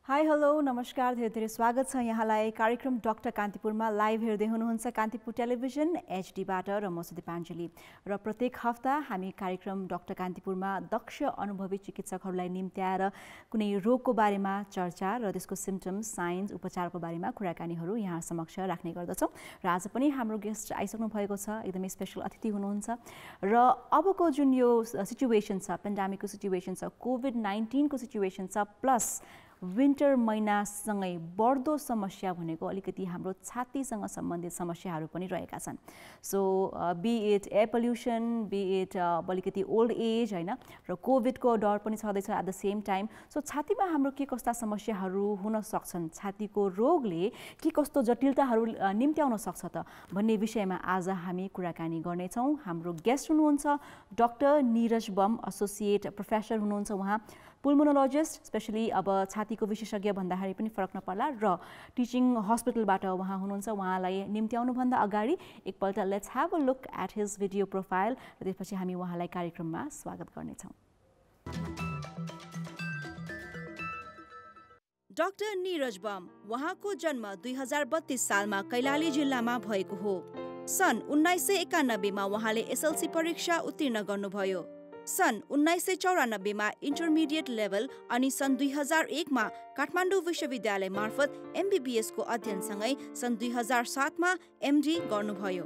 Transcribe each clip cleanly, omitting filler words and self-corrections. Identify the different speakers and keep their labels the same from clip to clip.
Speaker 1: Hi hello नमस्कार धेरै धेरै स्वागत छ यहाँलाई कार्यक्रम डाक्टर कान्तिपुरमा लाइभ हेर्दै हुनुहुन्छ कान्तिपुर टेलिभिजन एचडीबाट र म सुदीपाञ्जली र प्रत्येक हप्ता हामी कार्यक्रम डाक्टर कान्तिपुरमा दक्ष अनुभवी चिकित्सकहरूलाई निम्त्याएर कुनै रोगको बारेमा चर्चा र त्यसको सिम्पटम्स साइन्स उपचारको बारेमा कुराकानीहरू यहाँ समक्ष राख्ने गर्दछौँ र आज पनि हाम्रो गेस्ट आइसक्नु भएको छ एकदमै स्पेशल अतिथि हुनुहुन्छ र अबको जुन यो सिचुएसन छ पेन्डेमिकको सिचुएसन छ कोभिड-19 को सिचुएसन छ प्लस विन्टर महिनासँगै बढ्दो समस्या भनेको अलिकति हाम्रो छातीसँग सम्बन्धित समस्याहरू पनि रहेका छन् so be it air pollution be it अलिकति ओल्ड एज हैन र कोभिडको डर पनि छँदैछ at the same time so छातीमा हाम्रो के कस्ता समस्याहरू हुन सक्छन् छातीको रोगले के कस्तो जटिलताहरू निम्त्याउन सक्छ त भन्ने विषयमा आज हामी कुराकानी गर्नेछौँ हाम्रो गेस्ट हुनुहुन्छ doctor Neeraj bomb associate professor हुनुहुन्छ उहाँ पुल्मोनोलोजिस्ट स्पेशली अब छातीको विशेषज्ञ भन्दाखेरि पनि फरक नपर्ला र टिचिङ हस्पिटलबाट उहाँ हुनुहुन्छ उहाँलाई निम्त्याउनुभन्दा अगाडि एकपल्ट let's have a look at his video profile र त्यसपछि हामी उहाँलाई कार्यक्रममा स्वागत गर्नेछौँ। डाक्टर नीरज बम उहाँको जन्म 2032 सालमा कैलाली जिल्लामा भएको हो। सन् 1991 मा उहाँले एसएलसी परीक्षा उत्तीर्ण गर्नुभयो। सन् 1994 मा इन्टरमिडिएट लेभल अनि सन् 2001 मा काठमाडौँ विश्वविद्यालय मार्फत एमबीबीएस को अध्ययनसँगै सन् 2007 मा एमडी गर्नुभयो।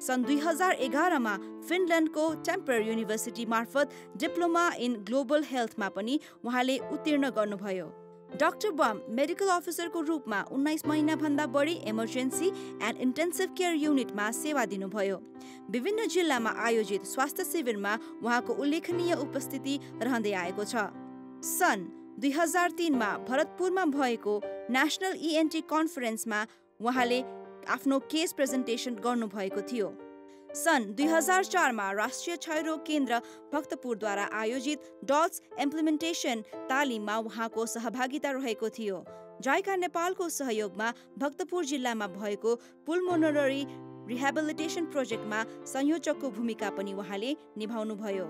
Speaker 1: सन् 2011 मा फिनल्यान्डको टेम्पर युनिभर्सिटी मार्फत डिप्लोमा इन ग्लोबल हेल्थमा पनि उहाँले उत्तीर्ण गर्नुभयो। डाक्टर बम मेडिकल अफिसरको रूपमा 19 महिनाभन्दा बढी इमर्जेन्सी एन्ड इन्टेन्सिभ केयर युनिटमा सेवा दिनुभयो। विभिन्न जिल्लामा आयोजित स्वास्थ्य शिविरमा उहाँको उल्लेखनीय उपस्थिति रहँदै आएको छ। सन् 2003 मा भरतपुरमा भएको नेशनल ईएनटी कन्फरेन्समा उहाँले आफ्नो केस प्रेजेन्टेसन गर्नुभएको थियो। सन् 2004 मा राष्ट्रिय क्षयरोग केन्द्र भक्तपुरद्वारा आयोजित डट्स इम्प्लिमेन्टेसन तालिममा उहाँको सहभागिता रहेको थियो। जाइका नेपालको सहयोगमा भक्तपुर जिल्लामा भएको पुल्मोनरी रिहेबिलिटेसन प्रोजेक्टमा संयोजकको भूमिका पनि उहाँले निभाउनुभयो।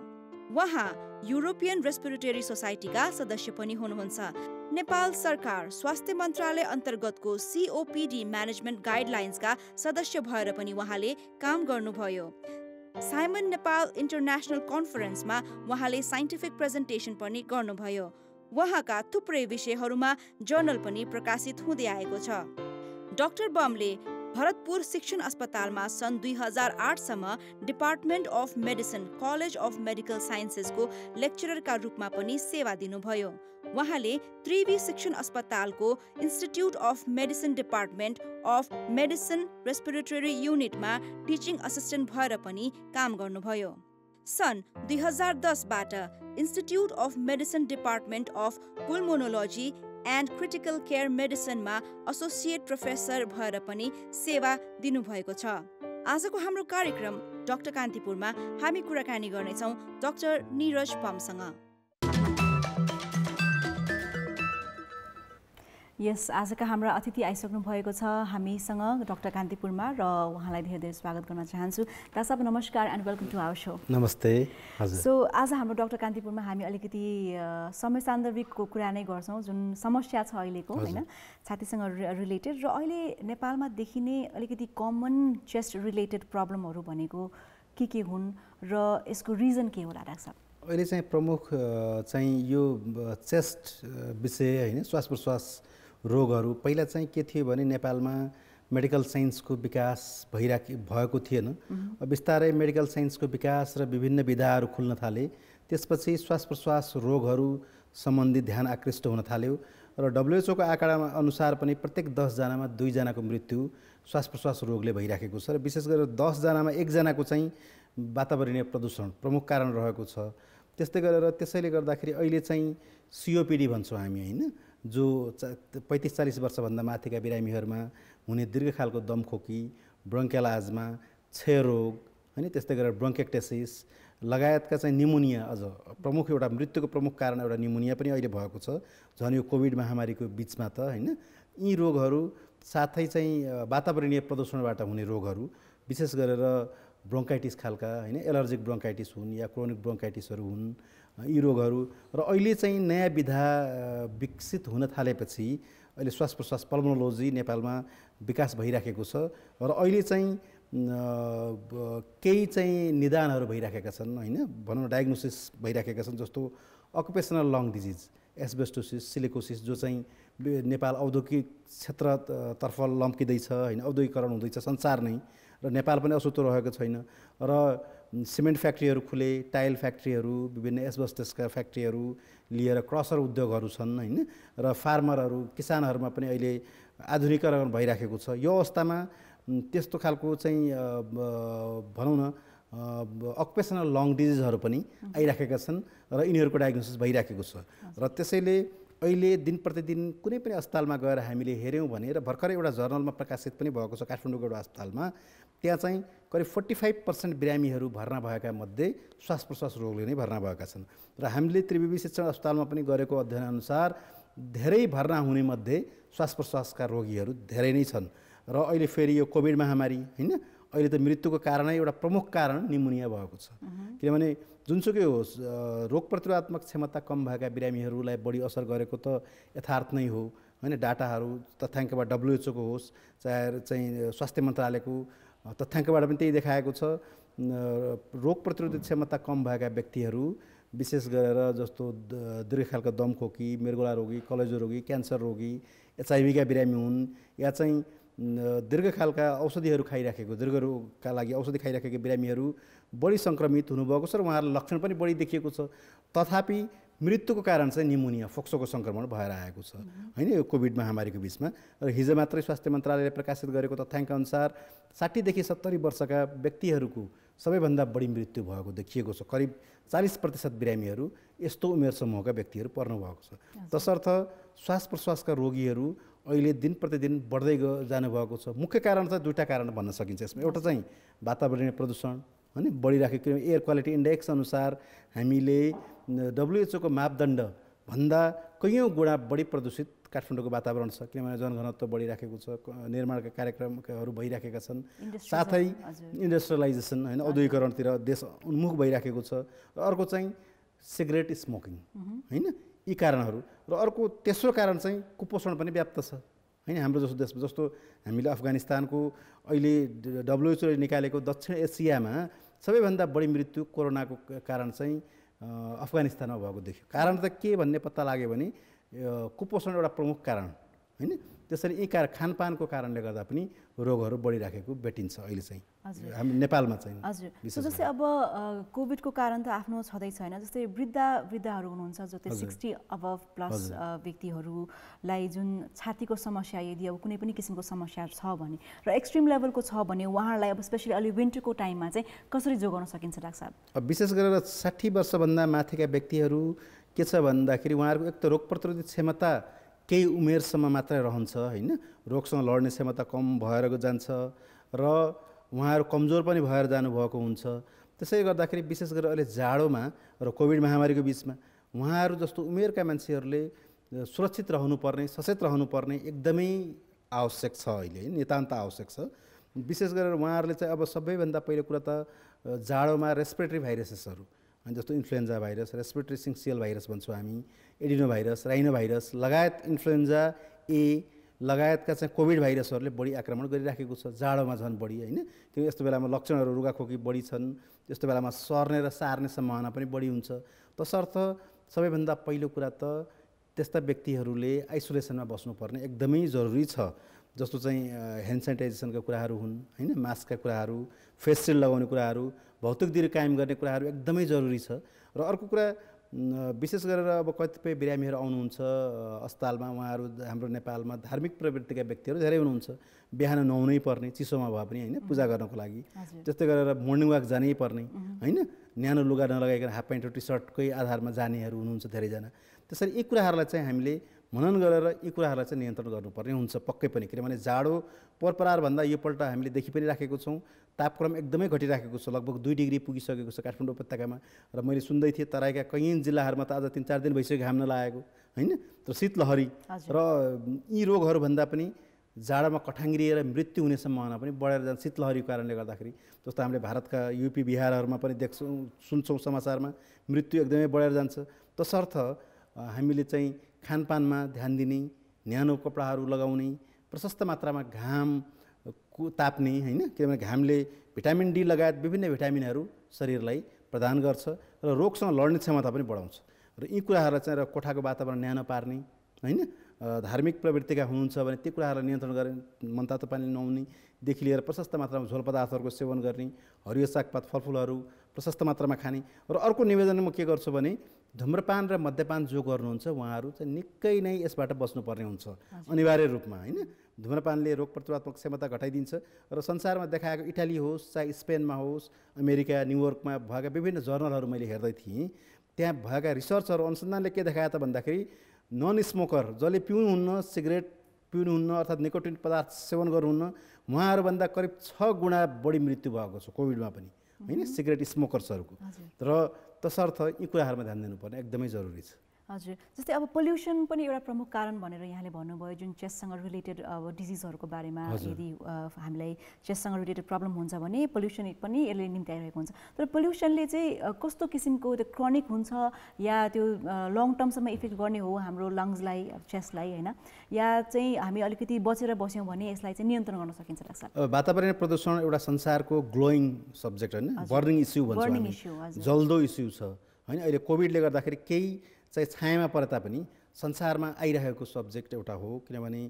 Speaker 1: उहाँ युरोपियन रेस्पिरेटरी सोसाइटीका सदस्य पनि हुनुहुन्छ। नेपाल सरकार स्वास्थ्य मन्त्रालय अन्तर्गतको सीओपीडी म्यानेजमेन्ट गाइडलाइन्सका सदस्य भएर पनि उहाँले काम गर्नुभयो। साइमन नेपाल इन्टरनेसनल कन्फरेन्समा उहाँले साइन्टिफिक प्रेजेन्टेसन पनि गर्नुभयो। उहाँका थुप्रै विषयहरूमा जर्नल पनि प्रकाशित हुँदै आएको छ। डाक्टर बमले भरतपुर शिक्षण अस्पतालमा सन् 2008 सम्म department of medicine college of medical साइन्सेसको लेक्चररका रूपमा पनि सेवा दिनुभयो। उहाँले त्रिवी शिक्षण अस्पतालको institute of medicine department of medicine respiratory युनिटमा टिचिङ असिस्टेन्ट भएर पनि काम गर्नुभयो। सन् 2010 बाट institute of medicine department of pulmonology and critical care मेडिसिनमा एसोसिएट प्रोफेसर भएर पनि सेवा दिनुभएको छ। आजको हाम्रो कार्यक्रम डाक्टर कान्तिपुरमा हामी कुराकानी गर्नेछौँ डाक्टर नीरज बमसँग। यस आजका हाम्रा अतिथि आइसक्नु भएको छ हामीसँग डाक्टर कान्तिपुरमा र उहाँलाई धेरै धेरै स्वागत गर्न चाहन्छु। डाक्टर साहब नमस्कार and welcome to our show.
Speaker 2: नमस्ते हजुर।
Speaker 1: सो आज हाम्रो डाक्टर कान्तिपुरमा हामी अलिकति समय सान्दर्भिकको कुरा नै गर्छौँ जुन समस्या छ अहिलेको हैन छातीसँग रिलेटेड र अहिले नेपालमा देखिने अलिकति कमन चेस्ट रिलेटेड प्रब्लमहरू भनेको के हुन् र यसको रिजन के होला डाक्टर साहब?
Speaker 2: अहिले चाहिँ प्रमुख चाहिँ यो चेस्ट विषय हैन श्वास प्रश्वास रोगहरू पहिला चाहिँ के थियो भने नेपालमा मेडिकल साइन्सको विकास भएको थिएन। बिस्तारै मेडिकल साइन्सको विकास र विभिन्न विधाहरू खुल्न थाले। त्यसपछि श्वास प्रश्वास रोगहरू सम्बन्धी ध्यान आकृष्ट हुन थाल्यो र WHO को आँकडा अनुसार पनि प्रत्येक 10 जनामा 2 जनाको मृत्यु श्वास प्रश्वास रोगले भइराखेको छ र विशेष गरेर 10 जनामा 1 जनाको चाहिँ वातावरणीय प्रदूषण प्रमुख कारण रहेको छ। त्यस्तै गरेर त्यसैले गर्दाखेरि अहिले चाहिँ सीओपीडी भन्छौँ हामी हैन जो 35-40 वर्षभन्दा माथिका बिरामीहरूमा हुने दीर्घकालको दमखोकी ब्रोङ्कियल आजमा क्षयरोग हैन त्यस्तै गरेर ब्रोङ्केक्टेसिस लगायतका चाहिँ निमोनिया अझ प्रमुख एउटा मृत्युको प्रमुख कारण एउटा निमोनिया पनि अहिले भएको छ झन् यो कोभिड महामारीको बिचमा त हैन। यी रोगहरू साथै चाहिँ वातावरणीय प्रदूषणबाट हुने रोगहरू विशेष गरेर ब्रोङ्काइटिस खालका हैन एलर्जिक ब्रोङ्काइटिस हुन् या क्रोनिक ब्रोङ्काइटिसहरू हुन् यी रोगहरू र अहिले चाहिँ नयाँ विधा विकसित हुन थालेपछि अहिले श्वास प्रश्वास पल्मोनोलोजी नेपालमा विकास भइराखेको छ र अहिले चाहिँ केही चाहिँ निदानहरू भइराखेका छन् हैन, भनौँ न डायग्नोसिस भइराखेका छन्, जस्तो occupational long disease asbestosis, silicosis, जो चाहिँ नेपाल औद्योगिक क्षेत्रतर्फ लम्किँदैछ हैन, औद्योगिकरण हुँदैछ संसार नै, र नेपाल पनि असुतो रहेको छैन। र सिमेन्ट फ्याक्ट्रीहरू खुले, टाइल फ्याक्ट्रीहरू, विभिन्न एस्बेस्टसका फ्याक्ट्रीहरू लिएर क्रसर उद्योगहरू छन् हैन, र फार्मरहरू किसानहरूमा पनि अहिले आधुनिकीकरण भइराखेको छ। यो अवस्थामा त्यस्तो खालको चाहिँ भनौँ न अकुपेसनल लङ डिजिजहरू पनि आइराखेका छन् र यिनीहरूको डायग्नोसिस भइराखेको छ। र त्यसैले अहिले दिन प्रतिदिन कुनै पनि अस्पतालमा गएर हामीले हेऱ्यौँ भने, र भर्खरै एउटा जर्नलमा प्रकाशित पनि भएको छ काठमाडौँको एउटा अस्पतालमा, त्यहाँ चाहिँ करिब 45% बिरामीहरू भर्ना भएका मध्ये श्वास प्रश्वास रोगले नै भर्ना भएका छन्। र हामीले त्रिवेणी शिक्षण अस्पतालमा पनि गरेको अध्ययनअनुसार धेरै भर्ना हुने मध्ये श्वास प्रश्वासका रोगीहरू धेरै नै छन्। र अहिले फेरि यो कोभिड महामारी हैन, अहिले त मृत्युको कारणै एउटा प्रमुख कारण निमोनिया भएको छ। किनभने जुनसुकै होस्, रोग प्रतिरोधात्मक क्षमता कम भएका बिरामीहरूलाई बढी असर गरेको त यथार्थ नै हो हैन। डाटाहरू तथ्याङ्कबाट WHO को होस्, चाहे चाहिँ स्वास्थ्य मन्त्रालयको तथ्याङ्कबाट पनि त्यही देखाएको छ। रोग प्रतिरोधक क्षमता कम भएका व्यक्तिहरू विशेष गरेर जस्तो दीर्घकालका दमखोकी, मृगोला रोगी, कलेजो रोगी, क्यान्सर रोगी, HIV का बिरामी हुन्, या चाहिँ दीर्घकालका औषधिहरू खाइराखेको, दीर्घ रोगका लागि औषधि खाइराखेका बिरामीहरू बढी सङ्क्रमित हुनुभएको छ र उहाँहरूलाई लक्षण पनि बढी देखिएको छ। तथापि मृत्युको कारण चाहिँ निमोनिया, फोक्सोको सङ्क्रमण भएर आएको छ हैन, यो कोभिड महामारीको बिचमा। र हिजो मात्रै स्वास्थ्य मन्त्रालयले प्रकाशित गरेको तथ्याङ्कअनुसार 60 देखि 70 वर्षका व्यक्तिहरूको सबैभन्दा बढी मृत्यु भएको देखिएको छ। करिब 40% बिरामीहरू यस्तो उमेर समूहका व्यक्तिहरू पर्नु भएको छ। तसर्थ श्वास प्रश्वासका रोगीहरू अहिले दिन प्रतिदिन बढ्दै जानुभएको छ। मुख्य कारण चाहिँ दुईटा कारण भन्न सकिन्छ यसमा। एउटा चाहिँ वातावरणीय प्रदूषण हैन, बढिराखेको एयर क्वालिटी इन्डेक्स अनुसार हामीले WHO को मापदण्ड भन्दा कैयौँ गुणा बढी प्रदूषित काठमाडौँको वातावरण छ। किनभने जनघनत्व बढिराखेको छ, निर्माणका कार्यक्रमहरू भइराखेका छन्, साथै इन्डस्ट्रियलाइजेसन हैन, औद्योगिकरणतिर देश उन्मुख भइराखेको छ। र अर्को चाहिँ सिगरेट स्मोकिङ हैन, यी कारणहरू। र अर्को तेस्रो कारण चाहिँ कुपोषण पनि व्याप्त छ हैन हाम्रो जस्तो देशमा। जस्तो हामीले अफगानिस्तानको अहिले WHO ले निकालेको दक्षिण एसियामा सबैभन्दा बढी मृत्यु कोरोनाको कारण चाहिँ अफगानिस्तानमा भएको देखियो। कारण त के भन्ने पत्ता लाग्यो भने कुपोषण एउटा प्रमुख कारण हैन। त्यसरी यी खानपानको कारणले गर्दा पनि रोगहरू बढिराखेको भेटिन्छ अहिले चाहिँ हामी नेपालमा चाहिँ।
Speaker 1: हजुर, जस्तै अब कोभिडको कारण त आफ्नो छँदै छैन, जस्तै वृद्धहरू हुनुहुन्छ जो चाहिँ 60 अबभ प्लस व्यक्तिहरूलाई जुन छातीको समस्या, यदि अब कुनै पनि किसिमको समस्या छ भने र एक्सट्रिम लेभलको छ भने उहाँहरूलाई अब स्पेसली अलि विन्टरको टाइममा चाहिँ कसरी जोगाउन सकिन्छ डाक्टर साहब?
Speaker 2: विशेष गरेर 60 वर्षभन्दा माथिका व्यक्तिहरू के छ भन्दाखेरि उहाँहरूको एक त रोग प्रतिरोधक क्षमता केही उमेरसम्म मात्रै रहन्छ हैन, रोगसँग लड्ने क्षमता कम भएर जान्छ र उहाँहरू कमजोर पनि भएर जानुभएको हुन्छ। त्यसै गर्दाखेरि विशेष गरेर अहिले जाडोमा र कोभिड महामारीको बिचमा उहाँहरू जस्तो उमेरका मान्छेहरूले सुरक्षित रहनुपर्ने, सचेत रहनुपर्ने एकदमै आवश्यक छ अहिले, नितान्त आवश्यक छ। विशेष गरेर उहाँहरूले चाहिँ अब सबैभन्दा पहिलो कुरा त जाडोमा रेस्पिरेटरी भाइरसेसहरू जस्तो इन्फ्लुएन्जा भाइरस, रेस्पिरेटरी सिन्सियल भाइरस भन्छौँ हामी, एडिनो भाइरस, राइनो भाइरस लगायत इन्फ्लुएन्जा ए लगायतका चाहिँ कोभिड भाइरसहरूले बढी आक्रमण गरिराखेको छ, जाडोमा झन् बढी हैन। किन यस्तो बेलामा लक्षणहरू रुगाखोकी बढी छन्, यस्तो बेलामा सर्ने र सार्ने सम्भावना पनि बढी हुन्छ। तसर्थ सबैभन्दा पहिलो कुरा त त्यस्ता व्यक्तिहरूले आइसोलेसनमा बस्नुपर्ने एकदमै जरुरी छ। जस्तो चाहिँ ह्यान्ड सेनिटाइजेसनका कुराहरू हुन् हैन, मास्कका कुराहरू, फेस सिल्ड लगाउने कुराहरू, भौतिक दूरी कायम गर्ने कुराहरू एकदमै जरुरी छ। र अर्को कुरा विशेष गरेर अब कतिपय बिरामीहरू आउनुहुन्छ अस्पतालमा, उहाँहरू हाम्रो नेपालमा धार्मिक प्रवृत्तिका व्यक्तिहरू धेरै हुनुहुन्छ, बिहान नुहाउनै पर्ने चिसोमा भए पनि हैन, पूजा गर्नको लागि। त्यस्तै गरेर मर्निङ वाक जानै पर्ने हैन, न्यानो लुगा नलगाइकन हाफ प्यान्ट र टी सर्टकै आधारमा जानेहरू हुनुहुन्छ धेरैजना। त्यसरी यी कुराहरूलाई चाहिँ हामीले मनन गरेर यी कुराहरूलाई चाहिँ नियन्त्रण गर्नुपर्ने हुन्छ पक्कै पनि। किनभने जाडो परपरारभन्दा योपल्ट हामीले देखि पनि राखेको छौँ, तापक्रम एकदमै घटिराखेको छ, लगभग 2 डिग्री पुगिसकेको छ काठमाडौँ उपत्यकामा। र मैले सुन्दै थिएँ तराईका कैयौँ जिल्लाहरूमा त आज 3-4 दिन भइसक्यो घाम नलागेको हैन, तर शीतलहरी र यी रोगहरूभन्दा पनि जाडोमा कठाङ्ग्रिएर मृत्यु हुने सम्भावना पनि बढेर जान्छ शीतलहरीको कारणले गर्दाखेरि। जस्तो हामीले भारतका युपी बिहारहरूमा पनि देख्छौँ सुन्छौँ समाचारमा मृत्यु एकदमै बढेर जान्छ। तसर्थ हामीले चाहिँ खानपानमा ध्यान दिने, न्यानो कपडाहरू लगाउने, प्रशस्त मात्रामा घाम ताप्ने हैन, किनभने घामले भिटामिन डी लगायत विभिन्न भिटामिनहरू शरीरलाई प्रदान गर्छ र रोगसँग लड्ने क्षमता पनि बढाउँछ। र यी कुराहरूलाई चाहिँ र कोठाको वातावरण न्यानो पार्ने हैन, धार्मिक प्रवृत्तिका हुनुहुन्छ भने ती कुराहरूलाई नियन्त्रण गर्ने, मनतातो पानी नुहाउनेदेखि लिएर प्रशस्त मात्रामा झोल पदार्थहरूको सेवन गर्ने, हरियो सागपात फलफुलहरू प्रशस्त मात्रामा खाने। र अर्को निवेदन म के गर्छु भने धूम्रपान र मद्यपान जो गर्नुहुन्छ उहाँहरू चाहिँ निकै नै यसबाट बस्नुपर्ने हुन्छ अनिवार्य रूपमा हैन। धूम्रपानले रोग प्रतिरोधक क्षमता घटाइदिन्छ र संसारमा देखाएको इटाली होस् चाहे स्पेनमा होस्, अमेरिका न्युयोर्कमा भएका विभिन्न जर्नलहरू मैले हेर्दै थिएँ, त्यहाँ भएका रिसर्चहरू अनुसन्धानले के देखायो त भन्दाखेरि नन स्मोकर जसले पिउनुहुन्न, सिगरेट पिउनुहुन्न अर्थात् निकोटिन पदार्थ सेवन गर्नुहुन्न, उहाँहरूभन्दा करिब 6 गुणा बढी मृत्यु भएको छ कोभिडमा पनि हैन सिगरेट स्मोकर्सहरूको। र तसर्थ यी कुराहरूमा ध्यान दिनुपर्ने एकदमै जरुरी छ।
Speaker 1: हजुर, जस्तै अब पोल्युसन पनि एउटा प्रमुख कारण भनेर यहाँले भन्नुभयो, जुन चेस्टसँग रिलेटेड अब डिजिजहरूको बारेमा यदि हामीलाई चेस्टसँग रिलेटेड प्रब्लम हुन्छ भने पोल्युसन पनि यसले निम्त्याइरहेको हुन्छ। तर पोल्युसनले चाहिँ कस्तो किसिमको त्यो क्रोनिक हुन्छ या त्यो लङ टर्मसम्म इफेक्ट गर्ने हो हाम्रो लङ्सलाई, चेस्टलाई हैन, या चाहिँ हामी अलिकति बचेर बस्यौँ भने यसलाई चाहिँ नियन्त्रण गर्न सकिन्छ लाग्छ?
Speaker 2: वातावरणीय प्रदूषण एउटा संसारको ग्लोइङ सब्जेक्ट हैन, बर्निङ इस्यु भन्छौँ हामी, जल्दो इस्यु छ हैन। अहिले कोभिडले गर्दाखेरि केही चाहिँ छायामा परे तापनि संसारमा आइरहेको सब्जेक्ट एउटा हो, किनभने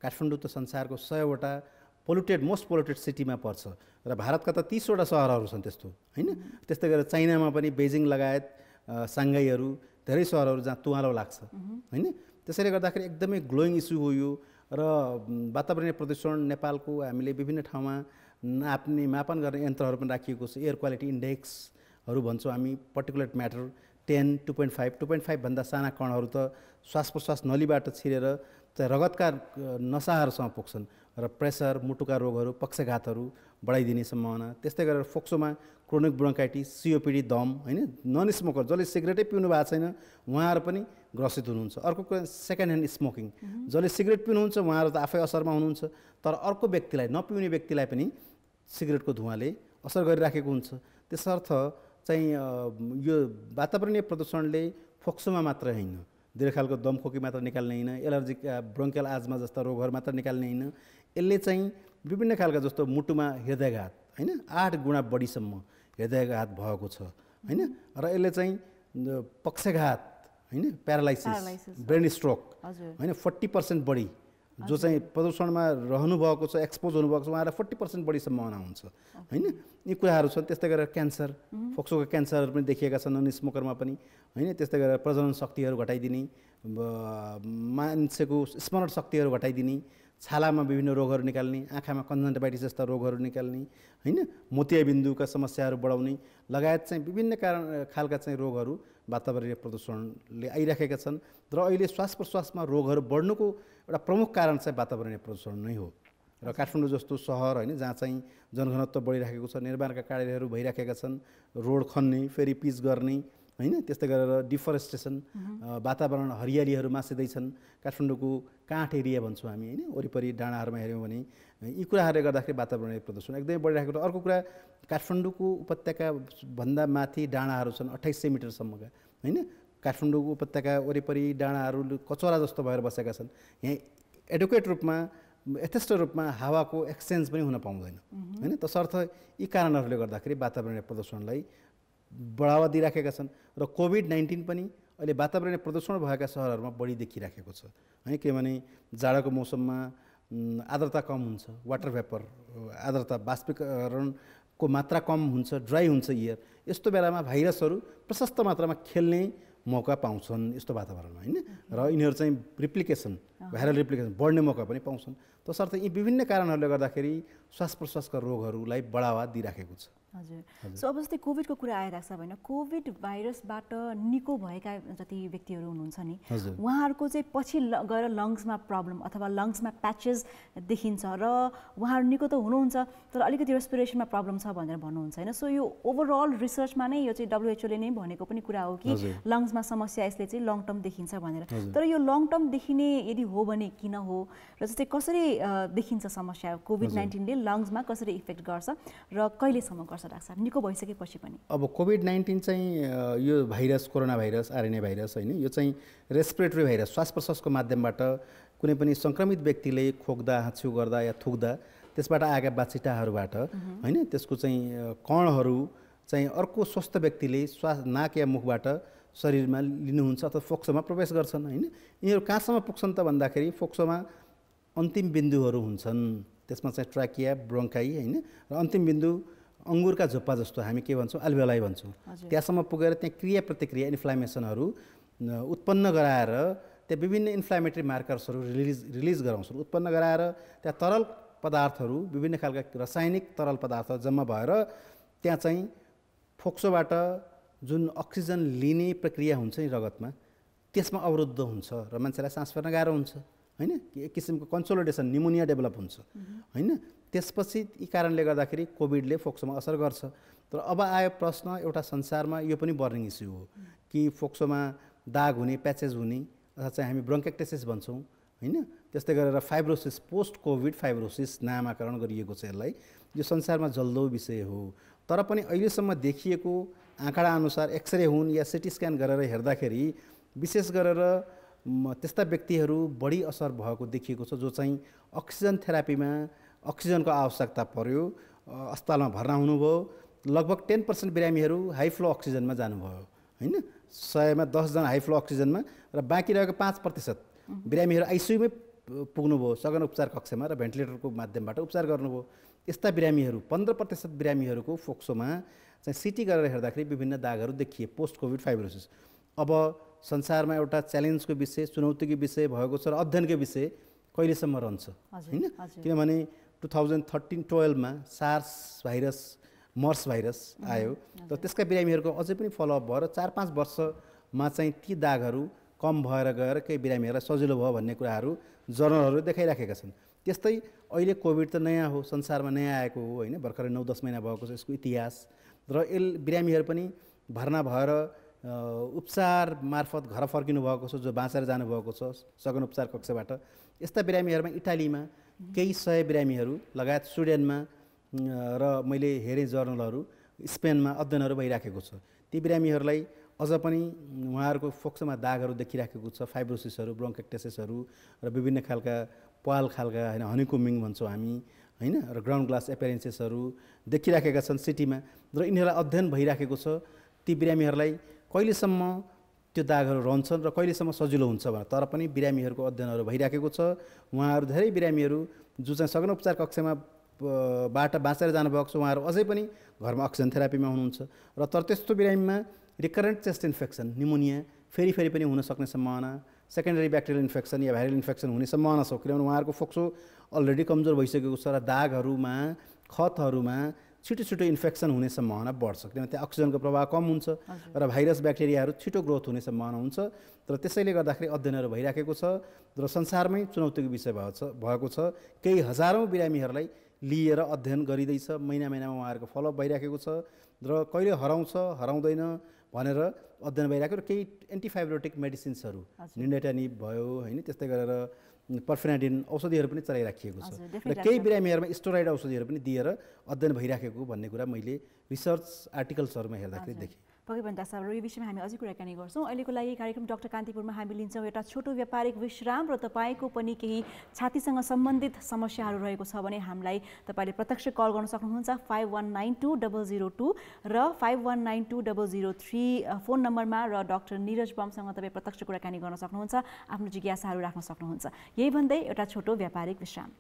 Speaker 2: काठमाडौँ त संसारको 100वटा मोस्ट पोल्युटेड सिटीमा पर्छ र भारतका त 30वटा सहरहरू छन् त्यस्तो हैन। त्यस्तै गरेर चाइनामा पनि बेजिङ लगायत साङ्घाईहरू धेरै सहरहरू जहाँ तुवालो लाग्छ हैन। त्यसैले गर्दाखेरि एकदमै ग्लोइङ इस्यु हो यो। र वातावरणीय प्रदूषण नेपालको हामीले विभिन्न ठाउँमा मापन गर्ने यन्त्रहरू पनि राखिएको छ। एयर क्वालिटी इन्डेक्सहरू भन्छौँ हामी, पार्टिकुलेट म्याटर 10, 2.5 भन्दा साना कणहरू त श्वास प्रश्वास नलीबाट छिरेर चाहिँ रगतका नसाहरूसँग पुग्छन् र प्रेसर, मुटुका रोगहरू, पक्षघातहरू बढाइदिने सम्भावना। त्यस्तै गरेर फोक्सोमा क्रोनिक ब्रोन्काइटिस, सिओपिडी, दम हैन। नन स्मोकर जसले सिगरेटै पिउनु भएको छैन उहाँहरू पनि ग्रसित हुनुहुन्छ। अर्को कुरा सेकेन्ड ह्यान्ड स्मोकिङ, जसले सिगरेट पिउनुहुन्छ उहाँहरू त आफै असरमा हुनुहुन्छ, तर अर्को व्यक्तिलाई, नपिउने व्यक्तिलाई पनि सिगरेटको धुवाँले असर गरिराखेको हुन्छ। त्यसर्थ चाहिँ यो वातावरणीय प्रदूषणले फोक्सोमा मात्र होइन, दीर्घकालको दमखोकी मात्र निकाल्ने होइन, एलर्जिक ब्रोन्कियल आजमा जस्ता रोगहरू मात्र निकाल्ने होइन, यसले चाहिँ विभिन्न खालका जस्तो मुटुमा हृदयघात हैन 8 गुणा बढीसम्म हृदयघात भएको छ हैन। र यसले चाहिँ पक्षघात हैन, प्यारालाइसिस, ब्रेन स्ट्रोक हैन 40% बढी जो चाहिँ प्रदूषणमा रहनुभएको छ, एक्सपोज हुनुभएको छ उहाँलाई 40% बढी सम्भावना हुन्छ हैन। यी कुराहरू छन्। त्यस्तै गरेर क्यान्सर, फोक्सोको क्यान्सरहरू पनि देखिएका छन् नन स्मोकरमा पनि हैन। त्यस्तै गरेर प्रजनन शक्तिहरू घटाइदिने, मान्छेको स्मरण शक्तिहरू घटाइदिने, छालामा विभिन्न रोगहरू निकाल्ने, आँखामा कन्जन्क्टिभाइटिस जस्ता रोगहरू निकाल्ने हैन, मोतियाबिन्दुका समस्याहरू बढाउने लगायत चाहिँ विभिन्न खालका चाहिँ रोगहरू वातावरणीय प्रदूषणले आइराखेका छन्। र अहिले श्वास प्रश्वासमा रोगहरू बढ्नुको एउटा प्रमुख कारण चाहिँ वातावरणीय प्रदूषण नै हो। र काठमाडौँ जस्तो सहर हैन जहाँ चाहिँ जनघनत्व बढिराखेको छ, निर्माणका कार्यहरू भइराखेका छन्, रोड खन्ने, फेरि पिच गर्ने हैन, त्यस्तै गरेर डिफरेस्टेसन, वातावरण हरियालीहरू मासिँदैछन्। काठमाडौँको काठ एरिया भन्छौँ हामी हैन, वरिपरि डाँडाहरूमा हेऱ्यौँ भने यी कुराहरूले गर्दाखेरि वातावरणीय प्रदूषण एकदमै बढिरहेको छ। अर्को कुरा काठमाडौँको उपत्यका भन्दा माथि डाँडाहरू छन् 2800 मिटरसम्मका हैन। काठमाडौँको उपत्यका वरिपरि डाँडाहरू कचौरा जस्तो भएर बसेका छन्। यहाँ एडुकेट रूपमा, यथेष्ट रूपमा हावाको एक्सचेन्ज पनि हुन पाउँदैन हैन। तसर्थ यी कारणहरूले गर्दाखेरि वातावरणीय प्रदूषणलाई बढावा दिइराखेका छन्। र कोभिड-19 पनि अहिले वातावरणीय प्रदूषण भएका सहरहरूमा बढी देखिराखेको छ है। किनभने जाडोको मौसममा आर्द्रता कम हुन्छ, वाटर भेपर आर्द्रता बाष्पीकरणको मात्रा कम हुन्छ, ड्राई हुन्छ एयर। यस्तो बेलामा भाइरसहरू प्रशस्त मात्रामा खेल्ने मौका पाउँछन् यस्तो वातावरणमा हैन। र यिनीहरू चाहिँ रिप्लिकेसन, भाइरल रिप्लिकेसन बढ्ने मौका पनि पाउँछन्। तसर्थ यी विभिन्न कारणहरूले गर्दाखेरि श्वास प्रश्वासका रोगहरूलाई बढावा दिइराखेको छ।
Speaker 1: हजुर। सो अब जस्तै कोभिडको कुरा आइरहेको छ होइन, कोभिड भाइरसबाट निको भएका जति व्यक्तिहरू हुनुहुन्छ नि उहाँहरूको चाहिँ पछि गएर लङ्समा प्रब्लम अथवा लङ्समा प्याचेस देखिन्छ र उहाँहरू निको त हुनुहुन्छ तर अलिकति रेस्पिरेसनमा प्रब्लम छ भनेर भन्नुहुन्छ होइन। सो यो ओभरअल रिसर्चमा नै यो चाहिँ WHO ले नै भनेको पनि कुरा हो कि लङ्समा समस्या यसले चाहिँ लङ टर्म देखिन्छ भनेर। तर यो लङ टर्म देखिने यदि हो भने किन हो र जस्तै कसरी देखिन्छ समस्या कोभिड-19 ले लङ्समा कसरी इफेक्ट गर्छ र कहिलेसम्म गर्छ डाक्टर साहब निको भइसकेपछि पनि?
Speaker 2: अब कोभिड-19 चाहिँ यो virus corona virus RNA virus होइन, यो चाहिँ रेस्पिरेटरी भाइरस श्वास प्रश्वासको माध्यमबाट कुनै पनि सङ्क्रमित व्यक्तिले खोक्दा हाँच्छु गर्दा या थुक्दा त्यसबाट आएका बाछिटाहरूबाट होइन त्यसको चाहिँ कणहरू चाहिँ अर्को स्वस्थ व्यक्तिले श्वास नाक या मुखबाट शरीरमा लिनुहुन्छ अथवा फोक्सोमा प्रवेश गर्छन् होइन। यिनीहरू कहाँसम्म पुग्छन् त भन्दाखेरि फोक्सोमा अन्तिम बिन्दुहरू हुन्छन्, त्यसमा चाहिँ ट्राकिया ब्रोङ्काई होइन र अन्तिम बिन्दु अङ्गुरका झोप्पा जस्तो हामी के भन्छौँ अल्भियोलाई भन्छौँ, त्यहाँसम्म पुगेर त्यहाँ क्रिया प्रतिक्रिया इन्फ्लामेसनहरू उत्पन्न गराएर त्यहाँ विभिन्न इन्फ्लामेटरी मार्कर्सहरू रिलिज गराउँछन्, उत्पन्न गराएर त्यहाँ तरल पदार्थहरू विभिन्न खालका रासायनिक तरल पदार्थहरू जम्मा भएर त्यहाँ चाहिँ फोक्सोबाट जुन अक्सिजन लिने प्रक्रिया हुन्छ नि रगतमा त्यसमा अवरुद्ध हुन्छ र मान्छेलाई सास फेर्न गाह्रो हुन्छ होइन, एक किसिमको कन्सोलिडेसन निमोनिया डेभलप हुन्छ होइन। त्यसपछि यी कारणले गर्दाखेरि कोभिडले फोक्सोमा असर गर्छ। तर अब आयो प्रश्न एउटा संसारमा यो पनि बर्निङ इस्यु हो कि फोक्सोमा दाग हुने प्याचेज हुने अथवा चाहिँ हामी ब्रोङ्केक्टेसिस भन्छौँ होइन, त्यस्तै गरेर फाइब्रोसिस पोस्ट कोभिड फाइब्रोसिस नामाकरण गरिएको छ यसलाई। यो संसारमा जल्दो विषय हो तर पनि अहिलेसम्म देखिएको आँकडा अनुसार एक्सरे हुन् या सिटी स्क्यान गरेर हेर्दाखेरि विशेष गरेर त्यस्ता व्यक्तिहरू बढी असर भएको देखिएको छ जो चाहिँ अक्सिजन थेरापीमा अक्सिजनको आवश्यकता पर्यो, अस्पतालमा भर्ना हुनुभयो। लगभग 10% बिरामीहरू हाई फ्लो अक्सिजनमा जानुभयो होइन, 100मा 10 जना हाई फ्लो अक्सिजनमा र बाँकी रहेको 5% बिरामीहरू आइसियुमै पुग्नुभयो, सघन उपचार कक्षमा र भेन्टिलेटरको माध्यमबाट उपचार गर्नुभयो। यस्ता बिरामीहरू 15% बिरामीहरूको फोक्सोमा चाहिँ सिटी गरेर हेर्दाखेरि विभिन्न दागहरू देखिए पोस्ट कोभिड फाइब्रोसिस। अब संसारमा एउटा च्यालेन्जको विषय चुनौतीको विषय भएको छ र अध्ययनको विषय कहिलेसम्म रहन्छ होइन, किनभने 2013-12 सार्स भाइरस मर्स भाइरस आयो तर त्यसका बिरामीहरूको अझै पनि फलोअप भएर 4-5 वर्षमा चाहिँ ती दागहरू कम भएर गएर केही बिरामीहरूलाई सजिलो भयो भन्ने कुराहरू जर्नलहरू देखाइराखेका छन्। त्यस्तै अहिले कोभिड त नयाँ हो, संसारमा नयाँ आएको हो होइन, भर्खरै 9-10 महिना भएको छ यसको इतिहास र बिरामीहरू पनि भर्ना भएर उपचार मार्फत घर फर्किनु भएको छ, जो बाँचेर जानुभएको छ सघन उपचार कक्षबाट। यस्ता बिरामीहरूमा इटालीमा केही 100 बिरामीहरू लगायत स्विडेनमा र मैले हेरेँ जर्नलहरू स्पेनमा अध्ययनहरू भइराखेको छ। ती बिरामीहरूलाई अझ पनि उहाँहरूको फोक्सोमा दागहरू देखिराखेको छ, फाइब्रोसिसहरू ब्रोङ्केक्टेसिसहरू र विभिन्न खालका पाल खालका होइन हनीकोमिङ भन्छौँ हामी होइन र ग्राउन्ड ग्लास एपेरेन्सेसहरू देखिराखेका छन् सिटीमा र यिनीहरूलाई अध्ययन भइराखेको छ। ती बिरामीहरूलाई कहिलेसम्म त्यो दागहरू रहन्छन् र कहिलेसम्म सजिलो हुन्छ भनेर तर पनि बिरामीहरूको अध्ययनहरू भइराखेको छ। उहाँहरू धेरै बिरामीहरू जो चाहिँ सघन उपचार कक्षमा बाट बाँचेर जानुभएको छ उहाँहरू अझै पनि घरमा अक्सिजन थेरापीमा हुनुहुन्छ र तर त्यस्तो बिरामीमा रिकरेन्ट चेस्ट इन्फेक्सन निमोनिया फेरि पनि हुन सक्ने सम्भावना, सेकेन्डरी ब्याक्टेरियल इन्फेक्सन या भाइरल इन्फेक्सन हुने सम्भावना छ किनभने उहाँहरूको फोक्सो अलरेडी कमजोर भइसकेको छ र दागहरूमा खतहरूमा छिटो इन्फेक्सन हुने सम्भावना बढ्छ किनभने त्यहाँ अक्सिजनको प्रवाह कम हुन्छ र भाइरस ब्याक्टेरियाहरू छिटो ग्रोथ हुने सम्भावना हुन्छ। तर त्यसैले गर्दाखेरि अध्ययनहरू भइराखेको छ र संसारमै चुनौतीको विषय भएको छ। केही हजारौँ बिरामीहरूलाई लिएर अध्ययन गरिँदैछ, महिनामा उहाँहरूको फलोअप भइराखेको छ र कहिले हराउँछ हराउँदैन भनेर अध्ययन भइरहेको र केही एन्टिफाइब्रोटिक मेडिसिन्सहरू निन्डेटानिब भयो होइन, त्यस्तै गरेर पर्फेनाडिन औषधिहरू पनि चलाइराखिएको छ र केही बिरामीहरूमा स्टेरोइड औषधिहरू पनि दिएर अध्ययन भइराखेको भन्ने कुरा मैले रिसर्च आर्टिकल्सहरूमा हेर्दाखेरि देखेँ।
Speaker 1: पक्कै पनि डाक्टर साहब, यो विषयमा हामी अझै कुराकानी गर्छौँ। अहिलेको लागि कार्यक्रम डाक्टर कान्तिपुरमा हामी लिन्छौँ एउटा छोटो व्यापारिक विश्राम र तपाईँको पनि केही छातीसँग सम्बन्धित समस्याहरू रहेको छ भने हामीलाई तपाईँले प्रत्यक्ष कल गर्न सक्नुहुन्छ 5192-002 र 5192-003 फोन नम्बरमा र डाक्टर नीरज बमसँग तपाईँ प्रत्यक्ष कुराकानी गर्न सक्नुहुन्छ, आफ्नो जिज्ञासाहरू राख्न सक्नुहुन्छ। यही भन्दै एउटा छोटो व्यापारिक विश्राम।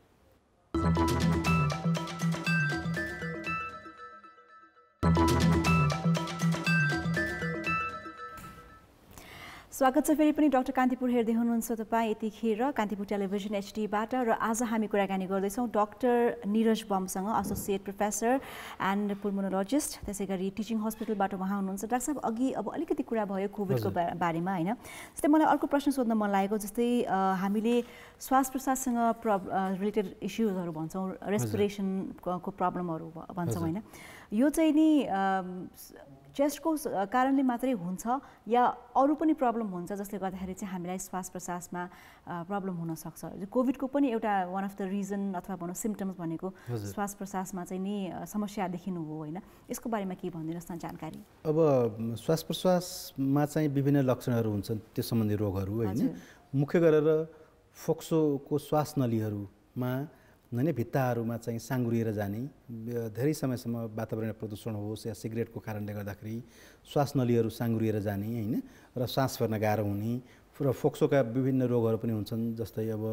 Speaker 1: स्वागत छ फेरि पनि डाक्टर कान्तिपुर हेर्दै हुनुहुन्छ तपाईँ यतिखेर कान्तिपुर टेलिभिजन एचडीबाट र आज हामी कुराकानी गर्दैछौँ डाक्टर निरज बमसँग, एसोसिएट प्रोफेसर एन्ड पुल्मोनोलोजिस्ट, त्यसै गरी टिचिङ हस्पिटलबाट उहाँ हुनुहुन्छ। डाक्टर साहब, अघि अब अलिकति कुरा भयो कोभिडको बारेमा होइन, जस्तै मलाई अर्को प्रश्न सोध्न मन लागेको, जस्तै हामीले श्वास प्रश्वाससँग रिलेटेड इस्युजहरू भन्छौँ, रेस्पिरेसनको प्रब्लमहरू भन्छौँ होइन, यो चाहिँ नि चेस्टको कारणले मात्रै हुन्छ या अरू पनि प्रब्लम हुन्छ जसले गर्दाखेरि चाहिँ हामीलाई श्वास प्रश्वासमा प्रब्लम हुनसक्छ? कोभिडको पनि एउटा वान अफ द रिजन अथवा भनौँ सिम्टम्स भनेको श्वास प्रश्वासमा चाहिँ नि समस्या देखिनु हो होइन, यसको बारेमा के भनिदिनुहोस् न जानकारी।
Speaker 2: अब श्वास प्रश्वासमा चाहिँ विभिन्न लक्षणहरू हुन्छन्, त्यो सम्बन्धी रोगहरू होइन, मुख्य गरेर फोक्सोको श्वास नलीहरूमा होइन भित्ताहरूमा चाहिँ साङ्गुरिएर जाने, धेरै समयसम्म वातावरणीय प्रदूषण होस् या सिगरेटको कारणले गर्दाखेरि श्वास नलीहरू साङ्गुरिएर जाने होइन, र सास फेर्न गाह्रो हुने, र फोक्सोका विभिन्न रोगहरू पनि हुन्छन्, जस्तै अब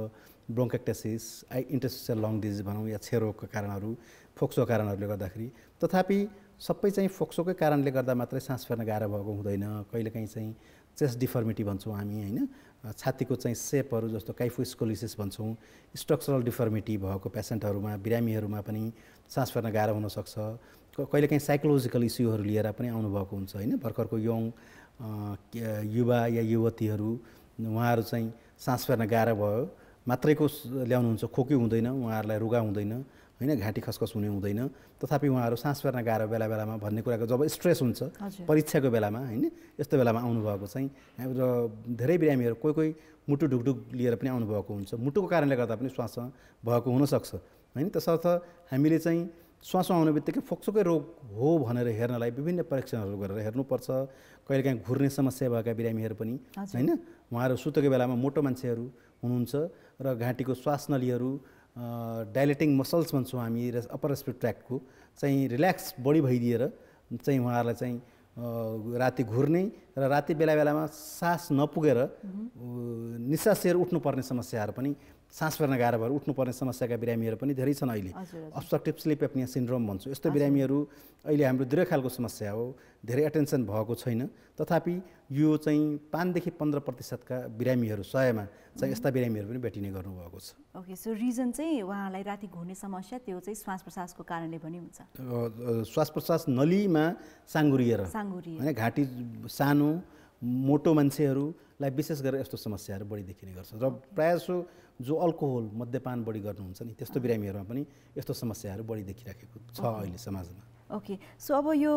Speaker 2: ब्रोन्काइटिस, इन्टरस्टिशियल लङ डिजिज भनौँ या क्षयरोगका कारणहरू, फोक्सो कारणहरूले गर्दाखेरि। तथापि सबै चाहिँ फोक्सोकै कारणले गर्दा मात्रै सास फेर्न गाह्रो भएको हुँदैन। कहिलेकाहीँ चाहिँ चेस्ट डिफर्मिटी भन्छौँ हामी होइन, छातीको चाहिँ सेपहरू जस्तो काइफोस्कोलिसिस भन्छौँ, स्ट्रक्चरल डिफर्मिटी भएको पेसेन्टहरूमा, बिरामीहरूमा पनि सास फेर्न गाह्रो हुनसक्छ। कहिलेकाहीँ साइकोलोजिकल इस्युहरू लिएर पनि आउनुभएको हुन्छ होइन, भर्खरको यङ युवा या युवतीहरू, उहाँहरू चाहिँ सास फेर्न गाह्रो भयो मात्रैको ल्याउनुहुन्छ, खोकी हुँदैन, उहाँहरूलाई रुगा हुँदैन होइन, घाँटी खसखस हुने हुँदैन, तथापि उहाँहरू सास फेर्न गाह्रो बेला बेलामा भन्ने कुराको जब स्ट्रेस हुन्छ परीक्षाको बेलामा होइन, यस्तो बेलामा आउनुभएको चाहिँ, र धेरै बिरामीहरू कोही कोही मुटु ढुकढुक लिएर पनि आउनुभएको हुन्छ, मुटुको कारणले गर्दा पनि श्वासमा भएको हुनसक्छ होइन। त्यसर्थ हामीले चाहिँ श्वासमा आउने बित्तिकै फोक्सोकै रोग हो भनेर हेर्नलाई विभिन्न परीक्षणहरू गरेर हेर्नुपर्छ। कहिलेकाहीँ घुर्ने समस्या भएका बिरामीहरू पनि होइन, उहाँहरू सुतेको बेलामा मोटो मान्छेहरू हुनुहुन्छ र घाँटीको श्वास नलीहरू डाइलेटिङ मसल्स भन्छौँ हामी अप्पर रेस्पिरेटरी ट्र्याक्टको चाहिँ रिल्याक्स बढी भइदिएर चाहिँ उहाँहरूलाई चाहिँ राति घुर्ने र राति बेला बेलामा सास नपुगेर निसासेर उठ्नुपर्ने समस्याहरू पनि, सास फेर्न गाह्रो भएर उठ्नुपर्ने समस्याका बिरामीहरू पनि धेरै छन् अहिले। अब्स्ट्रक्टिभ स्लिप एप्निया सिन्ड्रोम भन्छौँ, यस्तो बिरामीहरू अहिले हाम्रो धेरै खालको समस्या हो, धेरै एटेन्सन भएको छैन, तथापि यो चाहिँ 5 देखि 15% का बिरामीहरू 100मा चाहिँ यस्ता बिरामीहरू पनि भेटिने गर्नुभएको छ।
Speaker 1: ओके, सो रिजन चाहिँ उहाँलाई राति घुर्ने समस्या त्यो चाहिँ श्वास प्रश्वासको कारणले पनि हुन्छ।
Speaker 2: श्वास प्रश्वास नलीमा साङ्गुरिएर होइन, घाँटी सानो मोटो मान्छेहरूलाई विशेष गरेर यस्तो समस्याहरू बढी देखिने गर्छ, र प्रायःजसो जो अल्कोहल मद्यपान बढी गर्नुहुन्छ नि त्यस्तो बिरामीहरूमा पनि यस्तो समस्याहरू बढी देखिराखेको छ अहिले समाजमा।
Speaker 1: ओके, सो अब यो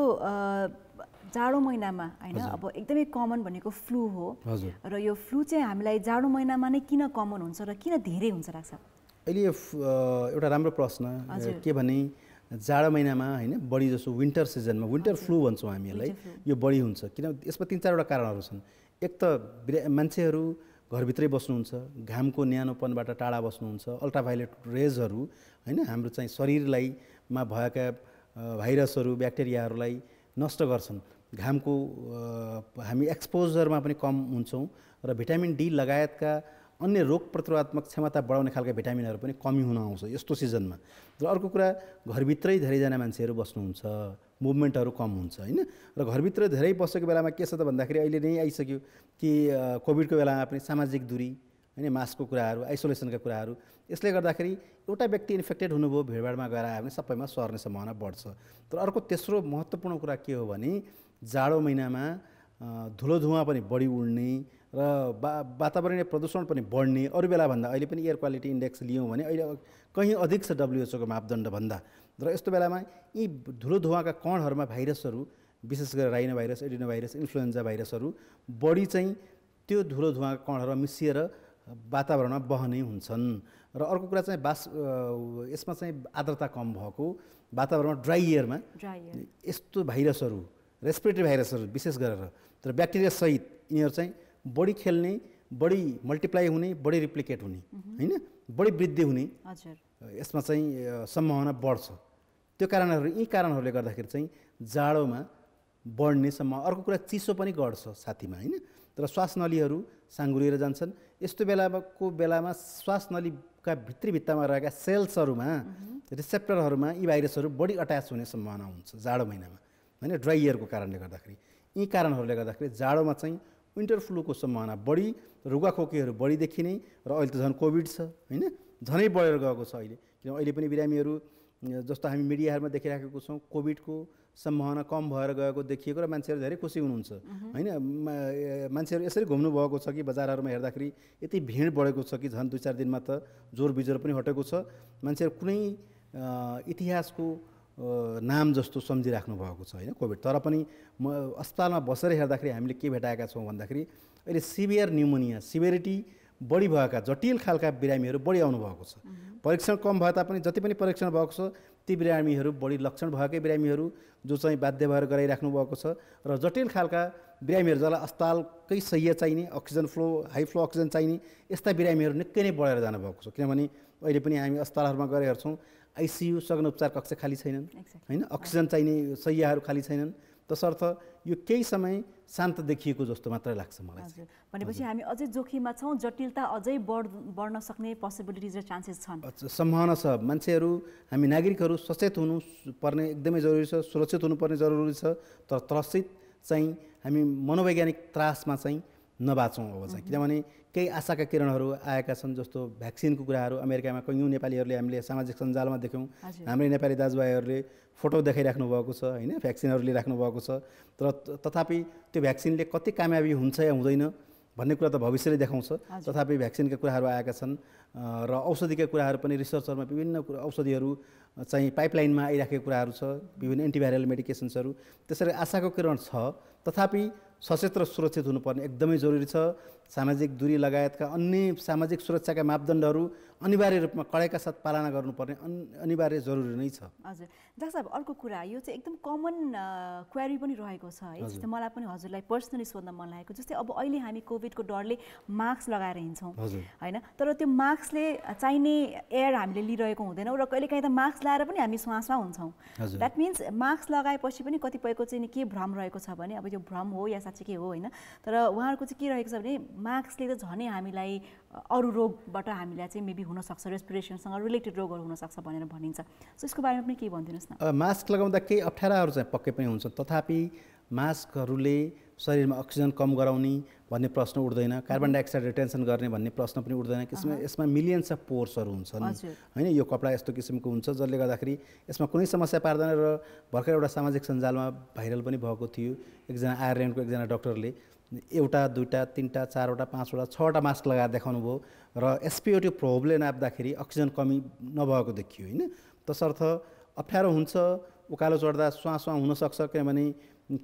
Speaker 1: जाडो महिनामा होइन, अब एकदमै कमन भनेको फ्लू हो, र यो फ्लू चाहिँ हामीलाई जाडो महिनामा नै किन कमन हुन्छ र किन धेरै हुन्छ लाग्छ?
Speaker 2: अहिले एउटा राम्रो प्रश्न के भने जाडो महिनामा होइन बढी जसो विन्टर सिजनमा विन्टर फ्लू भन्छौँ हामी यसलाई, यो बढी हुन्छ किन? यसमा 3-4वटा कारणहरू छन्। एक त मान्छेहरू घरभित्रै बस्नुहुन्छ, घामको न्यानोपनबाट टाढा बस्नुहुन्छ, अल्ट्राभायोलेट रेजहरू होइन हाम्रो चाहिँ शरीरलाई मा भएका भाइरसहरू ब्याक्टेरियाहरूलाई नष्ट गर्छन्। घामको हामी एक्सपोजरमा पनि कम हुन्छौँ र भिटामिन डी लगायतका अन्य रोग प्रतिरोधात्मक क्षमता बढाउने खालका भिटामिनहरू पनि कमी हुन आउँछ यस्तो सिजनमा। र अर्को कुरा, घरभित्रै धेरैजना मान्छेहरू बस्नुहुन्छ, मुभमेन्टहरू कम हुन्छ होइन, र घरभित्र धेरै बसेको बेलामा के छ त भन्दाखेरि अहिले नै आइसक्यो कि कोभिडको बेलामा पनि सामाजिक दूरी होइन, मास्कको कुराहरू, आइसोलेसनका कुराहरू, यसले गर्दाखेरि एउटा व्यक्ति इन्फेक्टेड हुनुभयो, भिडभाडमा गएर आयो भने सबैमा सर्ने सम्भावना बढ्छ। तर अर्को तेस्रो महत्त्वपूर्ण कुरा के हो भने जाडो महिनामा धुलो धुवाँ पनि बढी उड्ने र वातावरणीय प्रदूषण पनि बढ्ने। अरू बेलाभन्दा अहिले पनि एयर क्वालिटी इन्डेक्स लियौँ भने अहिले कहीँ अधिक छ WHO को मापदण्डभन्दा, र यस्तो बेलामा यी धुलो धुवाँका कणहरूमा भाइरसहरू, विशेष गरेर rhino virus, adeno virus, influenza भाइरसहरू बढी चाहिँ त्यो धुलो धुवाँका कणहरूमा मिसिएर वातावरणमा बहने हुन्छन्। र अर्को कुरा चाहिँ यसमा चाहिँ आर्द्रता कम भएको वातावरणमा ड्राई इयरमा यस्तो भाइरसहरू, रेस्पिरेटरी भाइरसहरू विशेष गरेर, तर ब्याक्टेरिया सहित यिनीहरू चाहिँ बढी खेल्ने, बढी मल्टिप्लाई हुने, बढी रिप्लिकेट हुने होइन, बढी वृद्धि हुने यसमा चाहिँ सम्भावना बढ्छ। त्यो कारणहरू, यी कारणहरूले गर्दाखेरि चाहिँ जाडोमा बढ्ने सम्भावना। अर्को कुरा, चिसो पनि गर्छ साथीमा होइन, तर श्वास नलीहरू साङ्गुरिएर जान्छन्। यस्तो बेलामा श्वास नलीका भित्री भित्तामा रहेका सेल्सहरूमा, रिसेप्टरहरूमा यी भाइरसहरू बढी अट्याच हुने सम्भावना हुन्छ जाडो महिनामा होइन, ड्राई एयरको कारणले गर्दाखेरि। यी कारणहरूले गर्दाखेरि जाडोमा चाहिँ विन्टर फ्लूको सम्भावना बढी, रुगाखोकीहरू बढी देखिने र अहिले त झन् कोभिड छ होइन, झनै बढेर गएको छ अहिले। किन अहिले पनि बिरामीहरू जस्तो हामी मिडियाहरूमा देखिराखेको छौँ, कोभिडको सम्भावना कम भएर गएको देखिएको र मान्छेहरू धेरै खुसी हुनुहुन्छ होइन। मान्छेहरू यसरी घुम्नु भएको छ कि बजारहरूमा हेर्दाखेरि यति भिड बढेको छ कि झन् 2-4 दिनमा त जोर बिजोर पनि हटेको छ। मान्छेहरू कुनै इतिहासको नाम जस्तो सम्झिराख्नु भएको छ होइन कोभिड। तर पनि म अस्पतालमा बसेर हेर्दाखेरि हामीले के भेटाएका छौँ भन्दाखेरि अहिले सिभियर न्युमोनिया, सिभिरिटी बढी भएका जटिल खालका बिरामीहरू बढी आउनु भएको छ। परीक्षण कम भए तापनि जति पनि परीक्षण भएको छ ती बिरामीहरू बढी लक्षण भएकै बिरामीहरू जो चाहिँ बाध्य भएर गराइराख्नु भएको छ र जटिल खालका बिरामीहरू जसलाई अस्पतालकै सह्य चाहिने, oxygen flow, high flow oxygen चाहिने यस्ता बिरामीहरू निकै नै बढेर जानुभएको छ। किनभने अहिले पनि हामी अस्पतालहरूमा गएर हेर्छौँ आइसियु सघन उपचार कक्ष खाली छैनन् होइन, अक्सिजन चाहिने शय्याहरू खाली छैनन्। तसर्थ यो केही समय शान्त देखिएको जस्तो मात्रै लाग्छ मलाई।
Speaker 1: भनेपछि हामी अझै जोखिममा छौँ, जटिलता अझै बढ्न सक्ने पोसिबिलिटिज र चान्सेस छन्,
Speaker 2: सम्भावना छ। मान्छेहरू, हामी नागरिकहरू सचेत हुनु पर्ने एकदमै जरुरी छ, सुरक्षित हुनुपर्ने जरुरी छ। तर त्रसित चाहिँ हामी मनोवैज्ञानिक त्रासमा चाहिँ नबाचौँ अब चाहिँ। किनभने केही आशाका किरणहरू आएका छन्, जस्तो भ्याक्सिनको कुराहरू अमेरिकामा कैयौँ नेपालीहरूले हामीले सामाजिक सञ्जालमा देख्यौँ। हाम्रै नेपाली दाजुभाइहरूले फोटो देखाइराख्नु भएको छ होइन, भ्याक्सिनहरू लिइराख्नु भएको छ। तर तथापि त्यो भ्याक्सिनले कति कामयाबी हुन्छ या हुँदैन भन्ने कुरा त भविष्यले देखाउँछ। तथापि भ्याक्सिनका कुराहरू आएका छन् र औषधिका कुराहरू पनि रिसर्चहरूमा विभिन्न औषधिहरू चाहिँ पाइपलाइनमा आइराखेको कुराहरू छ, विभिन्न एन्टिभाइरल मेडिकेसन्सहरू। त्यसरी आशाको किरण छ। तथापि सचेत र सुरक्षित हुनुपर्ने एकदमै जरुरी छ। सामाजिक दूरी लगायतका अन्य सामाजिक सुरक्षाका मापदण्डहरू अनिवार्य रूपमा कडाइका साथ पालना गर्नुपर्ने अनिवार्य जरुरी नै छ।
Speaker 1: हजुर डाक्टर साहब, अर्को कुरा यो चाहिँ एकदम कमन क्वेरी पनि रहेको छ है, जस्तै मलाई पनि हजुरलाई पर्सनली सोध्न मन लागेको, जस्तै अब अहिले हामी कोभिडको डरले मास्क लगाएर हिँड्छौँ होइन, तर त्यो मास्कले चाहिने एयर हामीले लिइरहेको हुँदैनौँ र कहिलेकाहीँ त मास्क लगाएर पनि हामी श्वासमा हुन्छौँ। द्याट मिन्स मास्क लगाएपछि पनि कतिपयको चाहिँ के भ्रम रहेको छ भने, अब यो भ्रम हो या साँच्चै के हो होइन, तर उहाँहरूको चाहिँ के रहेको छ भने मास्कले त झनै हामीलाई अरू रोगबाट हामीलाई चाहिँ मेबी हुनसक्छ, रेस्पिरेसनसँग रिलेटेड रोगहरू हुनसक्छ भनेर भनिन्छ। सो यसको बारेमा पनि केही भनिदिनुहोस् न।
Speaker 2: मास्क लगाउँदा केही अप्ठ्याराहरू चाहिँ पक्कै पनि हुन्छ, तथापि मास्कहरूले शरीरमा अक्सिजन कम गराउने भन्ने प्रश्न उठ्दैन, कार्बन डाइअक्साइड रिटेन्सन गर्ने भन्ने प्रश्न पनि उठ्दैन। यसमा मिलियन्स अफ पोर्सहरू हुन्छन् होइन, यो कपडा यस्तो किसिमको हुन्छ जसले गर्दाखेरि यसमा कुनै समस्या पार्दैन। र भर्खर एउटा सामाजिक सञ्जालमा भाइरल पनि भएको थियो, एकजना आयरल्यान्डको एकजना डक्टरले 1, 2, 3, 4, 5, 6वटा मास्क लगाएर देखाउनु भयो र एसपिओ2 प्रोबले नाप्दाखेरि अक्सिजन कमी नभएको देखियो होइन। तसर्थ अप्ठ्यारो हुन्छ, उकालो चढ्दा श्वासमा हुनसक्छ किनभने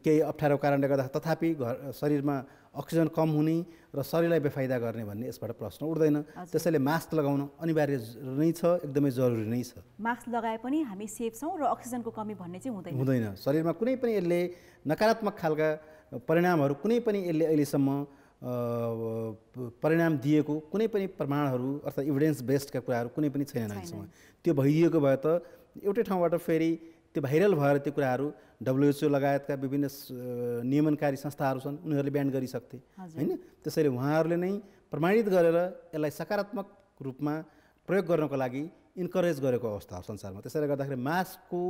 Speaker 2: केही अप्ठ्यारो कारणले गर्दा, तथापि शरीरमा अक्सिजन कम हुने र शरीरलाई बेफाइदा गर्ने भन्ने यसबाट प्रश्न उठ्दैन। त्यसैले मास्क लगाउन अनिवार्य नै छ, एकदमै जरुरी नै छ।
Speaker 1: मास्क लगाए पनि हामी सेफ छौँ र अक्सिजनको कमी भन्ने चाहिँ
Speaker 2: हुँदैन। शरीरमा कुनै पनि यसले नकारात्मक खालका परिणामहरू कुनै पनि यसले अहिलेसम्म परिणाम दिएको कुनै पनि प्रमाणहरू अर्थात् इभिडेन्स बेस्डका कुराहरू कुनै पनि छैनन् अहिलेसम्म। त्यो भइदिएको भए त एउटै ठाउँबाट फेरि त्यो भाइरल भएर त्यो कुराहरू WHO लगायतका विभिन्न नियमनकारी संस्थाहरू छन्, उनीहरूले ब्यान गरिसक्थे होइन। त्यसैले उहाँहरूले नै प्रमाणित गरेर यसलाई सकारात्मक रूपमा प्रयोग गर्नको लागि इन्करेज गरेको अवस्था हो संसारमा। त्यसैले गर्दाखेरि मास्कको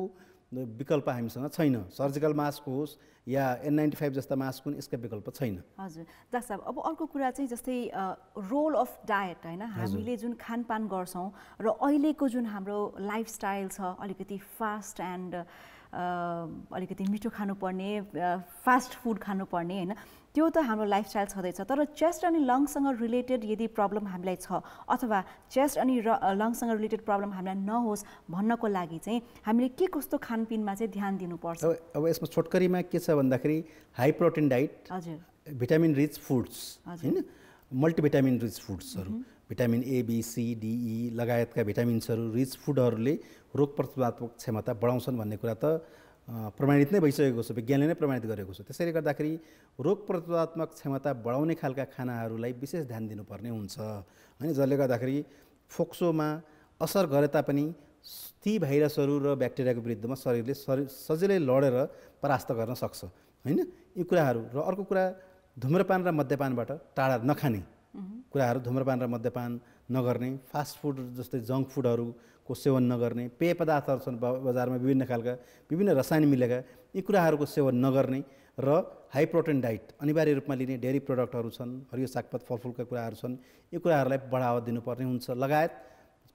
Speaker 2: विकल्प हामीसँग छैन, सर्जिकल मास्क होस् या N95 जस्ता मास्क पनि यसका विकल्प छैन।
Speaker 1: हजुर डाक्टर साहब, अब अर्को कुरा चाहिँ जस्तै रोल अफ डायट होइन, हामीले जुन खानपान गर्छौँ र अहिलेको जुन हाम्रो लाइफस्टाइल छ अलिकति फास्ट एन्ड अलिकति मिठो खानुपर्ने, फास्ट फुड खानुपर्ने होइन, त्यो त हाम्रो लाइफस्टाइल छँदैछ। तर चेस्ट अनि लङ्ससँग रिलेटेड यदि प्रब्लम हामीलाई छ अथवा चेस्ट अनि लङ्ससँग रिलेटेड प्रब्लम हामीलाई नहोस् भन्नको लागि चाहिँ हामीले के कस्तो खानपिनमा चाहिँ ध्यान दिनुपर्छ?
Speaker 2: अब यसमा छोटकरीमा के छ भन्दाखेरि हाई प्रोटिन डाइट,
Speaker 1: हजुर,
Speaker 2: भिटामिन रिच फुड्स होइन, मल्टिभिटामिन रिच फुड्सहरू, vitamin A, B, C, D, E लगायतका भिटामिन्सहरू रिच फुडहरूले रोग प्रतिरोधात्मक क्षमता बढाउँछन् भन्ने कुरा त प्रमाणित नै भइसकेको छ, विज्ञानले नै प्रमाणित गरेको छ। त्यसैले गर्दाखेरि रोग प्रतिरोधात्मक क्षमता बढाउने खालका खानाहरूलाई विशेष ध्यान दिनुपर्ने हुन्छ होइन, जसले गर्दाखेरि फोक्सोमा असर गरे तापनि ती भाइरसहरू र ब्याक्टेरियाको विरुद्धमा शरीरले सजिलै लडेर परास्त गर्न सक्छ होइन, यी कुराहरू। र अर्को कुरा धुम्रपान र मद्यपानबाट टाढा नखाने कुराहरू, धुम्रपान र मद्यपान नगर्ने, फास्ट फुड जस्तै जङ्क फुडहरूको सेवन नगर्ने, पेय पदार्थहरू छन् बजारमा विभिन्न खालका, विभिन्न रसायन मिलेका यी कुराहरूको सेवन नगर्ने र हाई प्रोटिन डाइट अनिवार्य रूपमा लिने डेयरी प्रडक्टहरू छन्, हरियो सागपात फलफुलका कुराहरू छन्, यी कुराहरूलाई बढावा दिनुपर्ने हुन्छ, लगायत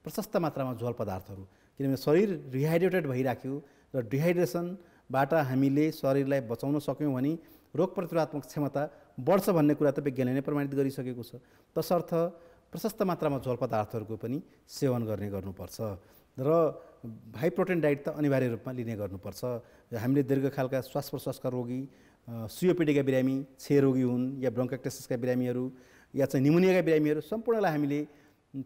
Speaker 2: प्रशस्त मात्रामा झोल पदार्थहरू। किनभने शरीर रिहाइड्रेटेड भइराख्यो र डिहाइड्रेसनबाट हामीले शरीरलाई बचाउन सक्यौँ भने रोग प्रतिरोधात्मक क्षमता बढ्छ भन्ने कुरा त विज्ञानले नै प्रमाणित गरिसकेको छ। तसर्थ प्रशस्त मात्रामा झोल पदार्थहरूको पनि सेवन गर्नुपर्छ र हाई प्रोटिन डाइट त अनिवार्य रूपमा लिने गर्नुपर्छ। हामीले दीर्घकालका श्वास प्रश्वासका रोगी, सिओपिडीका बिरामी, क्षयरोगी हुन् या ब्रोन्काइटिसका बिरामीहरू या चाहिँ निमोनियाका बिरामीहरू सम्पूर्णलाई हामीले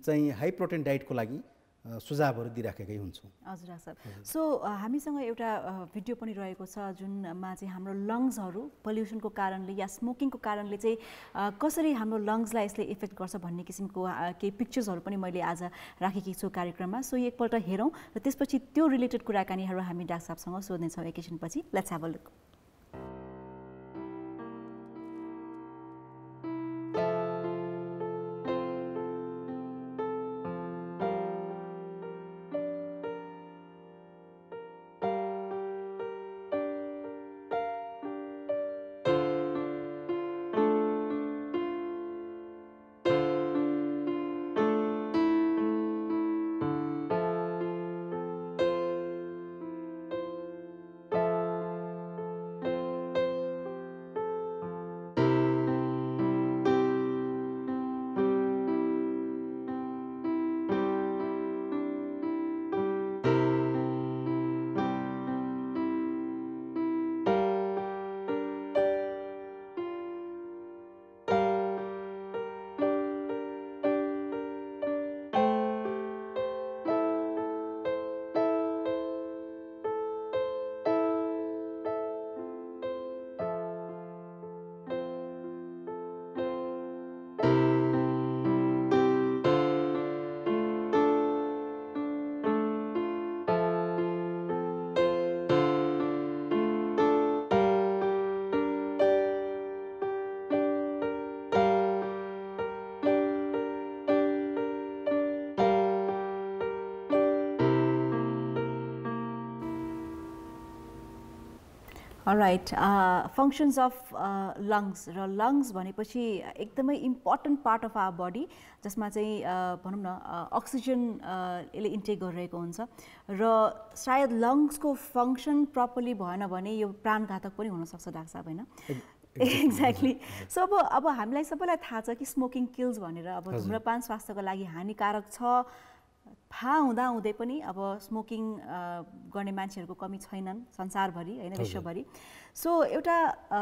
Speaker 2: चाहिँ हाई प्रोटिन डाइटको लागि सुझावहरू दिइराखेकै हुन्छौँ।
Speaker 1: हजुर डाक्टर साहब। सो हामीसँग एउटा भिडियो पनि रहेको छ जुनमा चाहिँ हाम्रो लङ्ग्सहरू पोल्युसनको कारणले या स्मोकिङको कारणले चाहिँ कसरी हाम्रो लङ्ग्सलाई यसले इफेक्ट गर्छ भन्ने किसिमको केही पिक्चर्सहरू पनि मैले आज राखेकी छु कार्यक्रममा। सो एकपल्ट हेरौँ र त्यसपछि त्यो रिलेटेड कुराकानीहरू हामी डाक्टर साहबसँग सोध्नेछौँ एकैछिनपछि। Let's have a look. Alright, functions of lungs र लङ्ग्स भनेपछि एकदमै important part of our body जसमा चाहिँ भनौँ न अक्सिजन यसले इन्टेक गरिरहेको हुन्छ र सायद लङ्ग्सको फङ्सन प्रपरली भएन भने यो प्राणघातक पनि हुनसक्छ डाक्टर साहब, होइन? एक्ज्याक्टली। सो अब हामीलाई सबैलाई थाहा छ कि स्मोकिङ किल्स भनेर। अब धुम्रपान स्वास्थ्यको लागि हानिकारक छ थाहा हुँदाहुँदै पनि अब स्मोकिङ गर्ने मान्छेहरूको कमी छैनन् संसारभरि, होइन, विश्वभरि। सो एउटा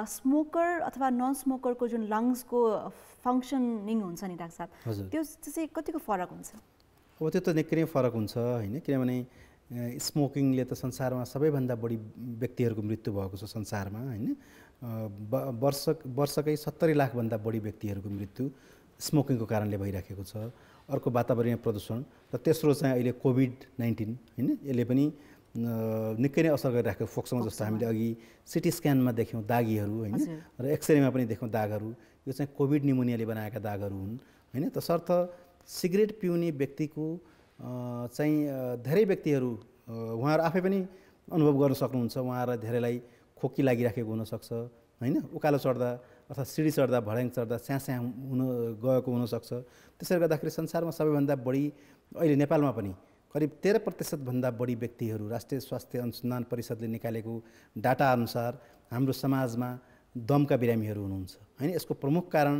Speaker 1: स्मोकर अथवा नन स्मोकरको जुन लङ्ग्सको फङ्सनिङ हुन्छ नि डाक्टर साहब, त्यो चाहिँ कतिको फरक हुन्छ?
Speaker 2: अब त्यो त निकै नै फरक हुन्छ, होइन? किनभने स्मोकिङले त संसारमा सबैभन्दा बढी व्यक्तिहरूको मृत्यु भएको छ संसारमा, होइन? वर्षकै 70 लाखभन्दा बढी व्यक्तिहरूको मृत्यु स्मोकिङको कारणले भइराखेको छ। अर्को वातावरणीय प्रदूषण र तेस्रो चाहिँ अहिले कोभिड-19, होइन? यसले पनि निकै नै असर गरिराखेको फोक्सोमा जस्तो हामीले अघि सिटी स्क्यानमा देख्यौँ दागीहरू, होइन? र एक्सरेमा पनि देख्यौँ दागहरू। यो चाहिँ कोभिड निमोनियाले बनाएका दागहरू हुन्, होइन? तसर्थ सिगरेट पिउने व्यक्तिको चाहिँ धेरै व्यक्तिहरू उहाँहरू आफै पनि अनुभव गर्न सक्नुहुन्छ। उहाँहरूलाई धेरैलाई खोकी लागिराखेको हुनसक्छ, होइन? उकालो चढ्दा अथवा सिडी चढ्दा, भड्याङ चढ्दा स्याँ हुन गएको हुनसक्छ। त्यसैले गर्दाखेरि संसारमा सबैभन्दा बढी अहिले नेपालमा पनि करिब 13% भन्दा बढी व्यक्तिहरू राष्ट्रिय स्वास्थ्य अनुसन्धान परिषदले निकालेको डाटा अनुसार हाम्रो समाजमा दमका बिरामीहरू हुनुहुन्छ, होइन? यसको प्रमुख कारण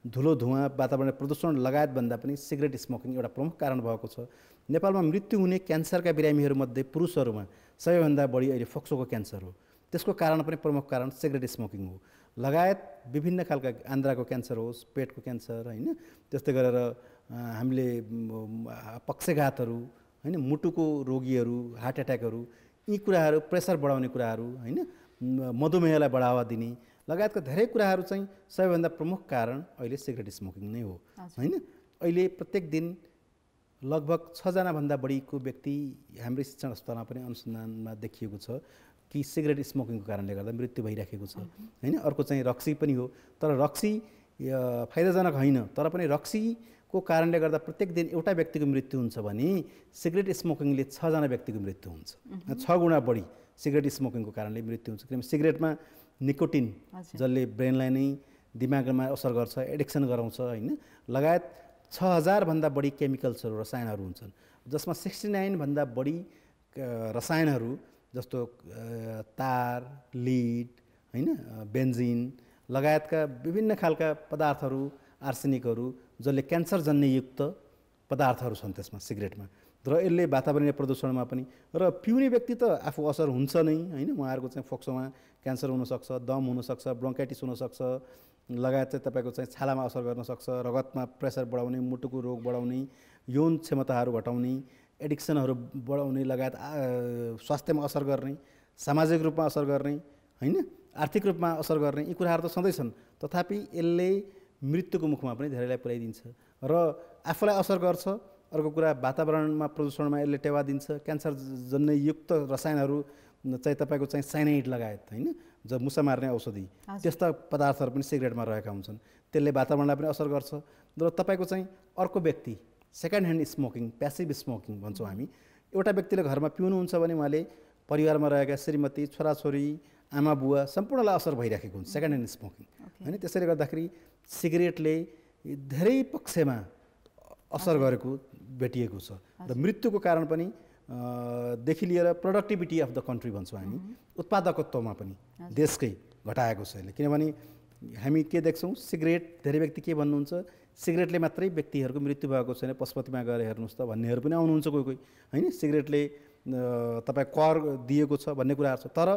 Speaker 2: धुलो धुवाँ, वातावरणीय प्रदूषण लगायत भन्दा पनि सिगरेट स्मोकिङ एउटा प्रमुख कारण भएको छ। नेपालमा मृत्यु हुने क्यान्सरका बिरामीहरूमध्ये पुरुषहरूमा सबैभन्दा बढी अहिले फोक्सोको क्यान्सर हो। त्यसको कारण पनि प्रमुख कारण सिगरेट स्मोकिङ हो। लगायत विभिन्न खालका आन्द्राको क्यान्सर होस्, पेटको क्यान्सर, होइन? त्यस्तै गरेर हामीले पक्षघातहरू, होइन? मुटुको रोगीहरू, हार्ट एट्याकहरू, यी कुराहरू, प्रेसर बढाउने कुराहरू, होइन? मधुमेहलाई बढावा दिने लगायतका धेरै कुराहरू चाहिँ सबैभन्दा प्रमुख कारण अहिले सिगरेट स्मोकिङ नै हो, होइन? अहिले प्रत्येक दिन लगभग 6 जनाभन्दा बढीको व्यक्ति हाम्रो शिक्षण अस्पतालमा पनि अनुसन्धानमा देखिएको छ कि सिगरेट स्मोकिङको कारणले गर्दा मृत्यु भइराखेको छ, होइन? अर्को चाहिँ रक्सी पनि हो, तर रक्सी फाइदाजनक होइन। तर पनि रक्सीको कारणले गर्दा प्रत्येक दिन एउटा व्यक्तिको मृत्यु हुन्छ भने सिगरेट स्मोकिङले 6 जना व्यक्तिको मृत्यु हुन्छ, 6 गुणा बढी सिगरेट स्मोकिङको कारणले मृत्यु हुन्छ। किनभने सिगरेटमा निकोटिन जसले ब्रेनलाई नै दिमागमा असर गर्छ, एडिक्सन गराउँछ होइन, लगायत 6000 भन्दा बढी केमिकल्सहरू रसायनहरू हुन्छन्, जसमा 69 भन्दा बढी रसायनहरू जस्तो तार, लिड होइन, बेन्जिन लगायतका विभिन्न खालका पदार्थहरू, आर्सेनिकहरू जसले क्यान्सरजन्ययुक्त पदार्थहरू छन् त्यसमा सिगरेटमा। र यसले वातावरणीय प्रदूषणमा पनि, र पिउने व्यक्ति त आफू असर हुन्छ नै होइन, उहाँहरूको चाहिँ फोक्सोमा क्यान्सर हुनसक्छ, दम हुनसक्छ, ब्रोन्काइटिस हुनसक्छ, लगायत चाहिँ तपाईँको चाहिँ छालामा असर गर्न सक्छ, रगतमा प्रेसर बढाउने, मुटुको रोग बढाउने, यौन क्षमताहरू घटाउने, एडिक्सनहरू बढाउने, लगायत स्वास्थ्यमा असर गर्ने, सामाजिक रूपमा असर गर्ने होइन, आर्थिक रूपमा असर गर्ने, यी कुराहरू त सधैँ छन्। तथापि यसले मृत्युको मुखमा पनि धेरैलाई पुर्याइदिन्छ र आफूलाई असर गर्छ। अर्को कुरा, वातावरणमा प्रदूषणमा यसले टेवा दिन्छ। क्यान्सरजन्ययुक्त रसायनहरू चाहिँ तपाईँको चाहिँ साइनाइड लगायत होइन, जो मुसा मार्ने औषधि, त्यस्ता पदार्थहरू पनि सिगरेटमा रहेका हुन्छन्, त्यसले वातावरणलाई पनि असर गर्छ। र तपाईँको चाहिँ अर्को व्यक्ति second hand smoking, passive smoking भन्छौँ हामी, एउटा व्यक्तिले घरमा पिउनुहुन्छ भने उहाँले परिवारमा रहेका श्रीमती, छोराछोरी, आमा बुवा सम्पूर्णलाई असर भइराखेको हुन्छ सेकेन्ड ह्यान्ड स्मोकिङ होइन। त्यसैले गर्दाखेरि सिगरेटले धेरै पक्षमा असर गरेको भेटिएको छ र मृत्युको कारण पनि देखि लिएर प्रोडक्टिभिटी अफ द कन्ट्री भन्छौँ हामी, उत्पादकत्वमा पनि देशकै घटाएको छ यसले। किनभने हामी के देख्छौँ, सिगरेट, धेरै व्यक्ति के भन्नुहुन्छ, सिगरेटले मात्रै व्यक्तिहरूको मृत्यु भएको छैन, पशुपतिमा गएर हेर्नुहोस् त भन्नेहरू पनि आउनुहुन्छ कोही कोही होइन। सिगरेटले तपाईँ कर दिएको छ भन्ने कुराहरू छ, तर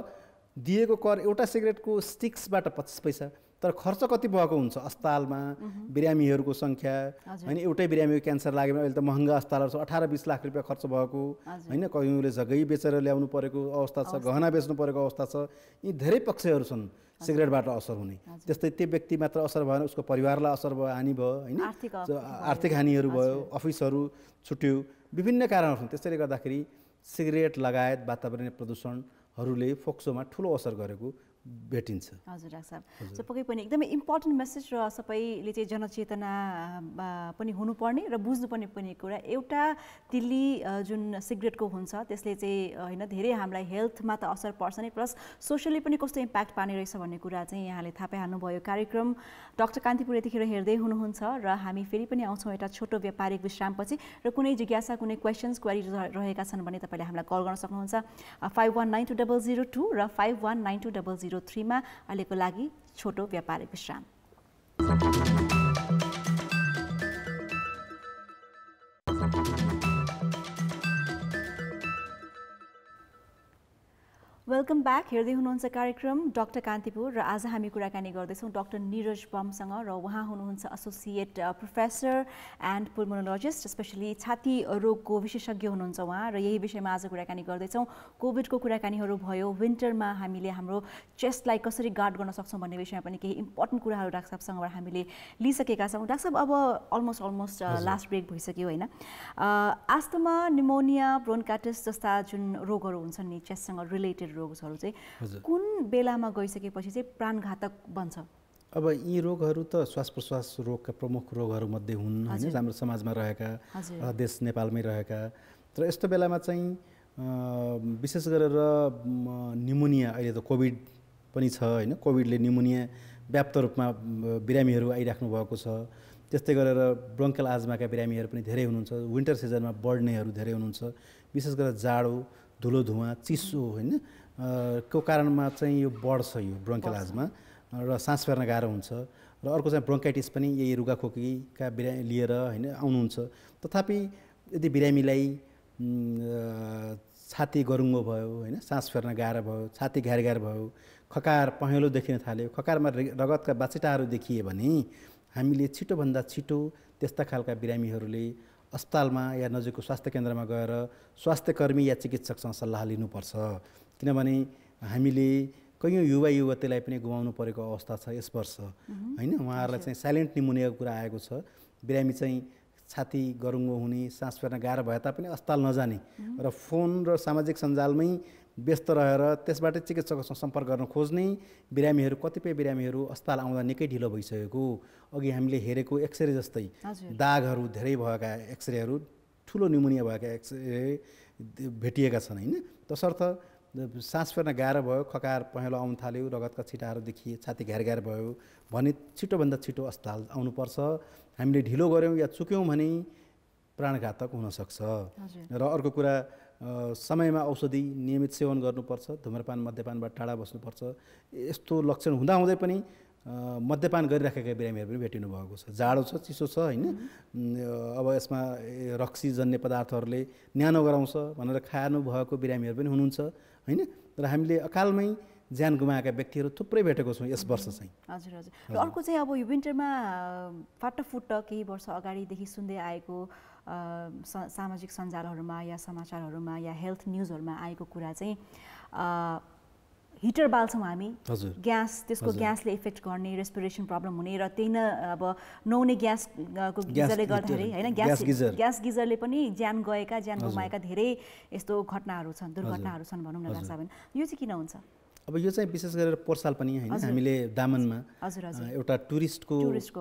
Speaker 2: दिएको कर एउटा सिगरेटको स्टिक्सबाट 25 पैसा, तर खर्च कति भएको हुन्छ अस्पतालमा, बिरामीहरूको सङ्ख्या होइन। एउटै बिरामीको क्यान्सर लाग्यो भने अहिले त महँगा अस्पतालहरू छ, 18-20 लाख रुपियाँ खर्च भएको होइन, कयौँले जग्गै बेचेर ल्याउनु परेको अवस्था छ, गहना बेच्नु परेको अवस्था छ। यी धेरै पक्षहरू छन् सिगरेटबाट असर हुने। त्यस्तै त्यो व्यक्ति मात्र असर भएन, उसको परिवारलाई असर भयो, हानि भयो होइन, आर्थिक हानिहरू भयो, अफिसहरू छुट्यो, विभिन्न कारणहरू छन्। त्यसैले गर्दाखेरि सिगरेट लगायत वातावरणीय प्रदूषणहरूले फोक्सोमा ठुलो असर गरेको भेटिन्छ।
Speaker 1: हजुर डाक्टर साहब, सो पक्कै पनि एकदमै इम्पोर्टेन्ट मेसेज र सबैले चाहिँ जनचेतना पनि हुनुपर्ने र बुझ्नुपर्ने पनि कुरा। एउटा तिल्ली जुन सिगरेटको हुन्छ त्यसले चाहिँ होइन धेरै हामीलाई हेल्थमा त असर पर्छ नै, प्लस सोसियली पनि कस्तो इम्प्याक्ट पार्ने रहेछ भन्ने कुरा चाहिँ यहाँले थाहा पाइहाल्नुभयो। कार्यक्रम डाक्टर कान्तिपुर यतिखेर हेर्दै हुनुहुन्छ र हामी फेरि पनि आउँछौँ एउटा छोटो व्यापारिक विश्रामपछि। र कुनै जिज्ञासा, कुनै क्वेसन्स, क्वेरी रहेका छन् भने तपाईँले हामीलाई कल गर्न सक्नुहुन्छ 51920002 र 51920003 मा। अहिलेको लागि छोटो व्यापारिक विश्राम। Welcome back. हेर्दै हुनुहुन्छ कार्यक्रम डाक्टर कान्तिपुर र आज हामी कुराकानी गर्दैछौँ डाक्टर नीरज बमसँग र उहाँ हुनुहुन्छ एसोसिएट प्रोफेसर एन्ड पुल्मोनोलोजिस्ट, स्पेसली छाती रोगको विशेषज्ञ हुनुहुन्छ उहाँ, र यही विषयमा आज कुराकानी गर्दैछौँ। कोभिडको कुराकानीहरू भयो, विन्टरमा हामीले हाम्रो चेस्टलाई कसरी गार्ड गर्न सक्छौँ भन्ने विषयमा पनि केही इम्पोर्टेन्ट कुराहरू डाक्टर साहबसँगबाट हामीले लिइसकेका छौँ। डाक्टर साहब, अब अलमोस्ट लास्ट ब्रेक भइसक्यो होइन, आस्थमा, निमोनिया, ब्रोन्काइटिस जस्ता जुन रोगहरू हुन्छन् नि चेस्टसँग रिलेटेड रोगहरू चाहिँ कुन बेलामा गइसकेपछि चाहिँ प्राणघातक बन्छ?
Speaker 2: अब यी रोगहरू त श्वास प्रश्वास रोगका प्रमुख रोगहरूमध्ये हुन् होइन, हाम्रो समाजमा रहेका, देश नेपालमै रहेका। तर यस्तो बेलामा चाहिँ विशेष गरेर निमोनिया, अहिले त कोभिड पनि छ होइन, कोभिडले निमोनिया व्याप्त रूपमा बिरामीहरू आइराख्नु भएको छ। त्यस्तै गरेर ब्रोन्कल आजमाका बिरामीहरू पनि धेरै हुनुहुन्छ, विन्टर सिजनमा बढ्नेहरू धेरै हुनुहुन्छ। विशेष गरेर जाडो, धुलो धुवाँ, चिसो होइन को कारणमा चाहिँ यो बढ्छ यो ब्रोन्कल आजमा, र सास फेर्न गाह्रो हुन्छ। र अर्को चाहिँ ब्रोन्काइटिस पनि यही रुगाखोकीका बिरामी लिएर होइन आउनुहुन्छ। तथापि यदि बिरामीलाई छाती गरुङ्गो भयो होइन, सास फेर्न गाह्रो भयो, छाती घ्यार भयो, खकार पहेँलो देखिन थाल्यो, खकारमा रगतका बाछिटाहरू देखिए भने हामीले छिटोभन्दा छिटो त्यस्ता खालका बिरामीहरूले अस्पतालमा या नजिकको स्वास्थ्य केन्द्रमा गएर स्वास्थ्यकर्मी या चिकित्सकसँग सल्लाह लिनुपर्छ। किनभने हामीले कयौँ युवा युवतीलाई पनि गुमाउनु परेको अवस्था छ यस वर्ष होइन। उहाँहरूलाई चाहिँ साइलेन्ट निमोनियाको कुरा आएको छ। बिरामी चाहिँ छाती गरुङ्गो हुने, सास फेर्न गाह्रो भए तापनि अस्पताल नजाने र फोन र सामाजिक सञ्जालमै व्यस्त रहेर त्यसबाट चिकित्सकसँग सम्पर्क गर्न खोज्ने बिरामीहरू, कतिपय बिरामीहरू अस्पताल आउँदा निकै ढिलो भइसकेको, अघि हामीले हेरेको एक्सरे जस्तै दागहरू धेरै भएका एक्सरेहरू, ठुलो निमोनिया भएका एक्सरे भेटिएका छन् होइन। तसर्थ सास फेर्न गाह्रो भयो, खकार पहेँलो आउन थाल्यो, रगतका छिटाहरू देखिए, छाती घ्यार भयो भने छिटोभन्दा छिटो अस्पताल आउनुपर्छ। हामीले ढिलो गऱ्यौँ या चुक्यौँ भने प्राणघातक हुनसक्छ। र अर्को कुरा, समयमा औषधि नियमित सेवन गर्नुपर्छ, धुम्रपान मद्यपानबाट टाढा बस्नुपर्छ। यस्तो लक्षण हुँदाहुँदै पनि मद्यपान गरिराखेका बिरामीहरू पनि भेटिनु भएको छ। जाडो छ, चिसो छ होइन, अब यसमा रक्सीजन्य पदार्थहरूले न्यानो गराउँछ भनेर खानु भएको बिरामीहरू पनि हुनुहुन्छ होइन। र हामीले अकालमै ज्यान गुमाएका व्यक्तिहरू थुप्रै भेटेको छौँ यस वर्ष चाहिँ।
Speaker 1: हजुर हजुर। र अर्को चाहिँ अब यो विन्टरमा फाटाफुट्ट केही वर्ष अगाडिदेखि सुन्दै आएको सामाजिक सञ्जालहरूमा या समाचारहरूमा या हेल्थ न्युजहरूमा आएको कुरा चाहिँ हिटर बाल्छौँ हामी, ग्यास, त्यसको ग्यासले इफेक्ट गर्ने, रेस्पिरेसन प्रब्लम हुने, र त्यही न अब नहुने ग्यासको गिजरले गर्दाखेरि होइन, ग्यास गिजरले पनि ज्यान गुमाएका धेरै यस्तो घटनाहरू छन्, दुर्घटनाहरू छन् भनौँ न डाक्टर साहब। यो चाहिँ किन हुन्छ?
Speaker 2: अब यो चाहिँ विशेष गरेर पोर्साल पनि होइन, हामीले दामनमा एउटा टुरिस्टको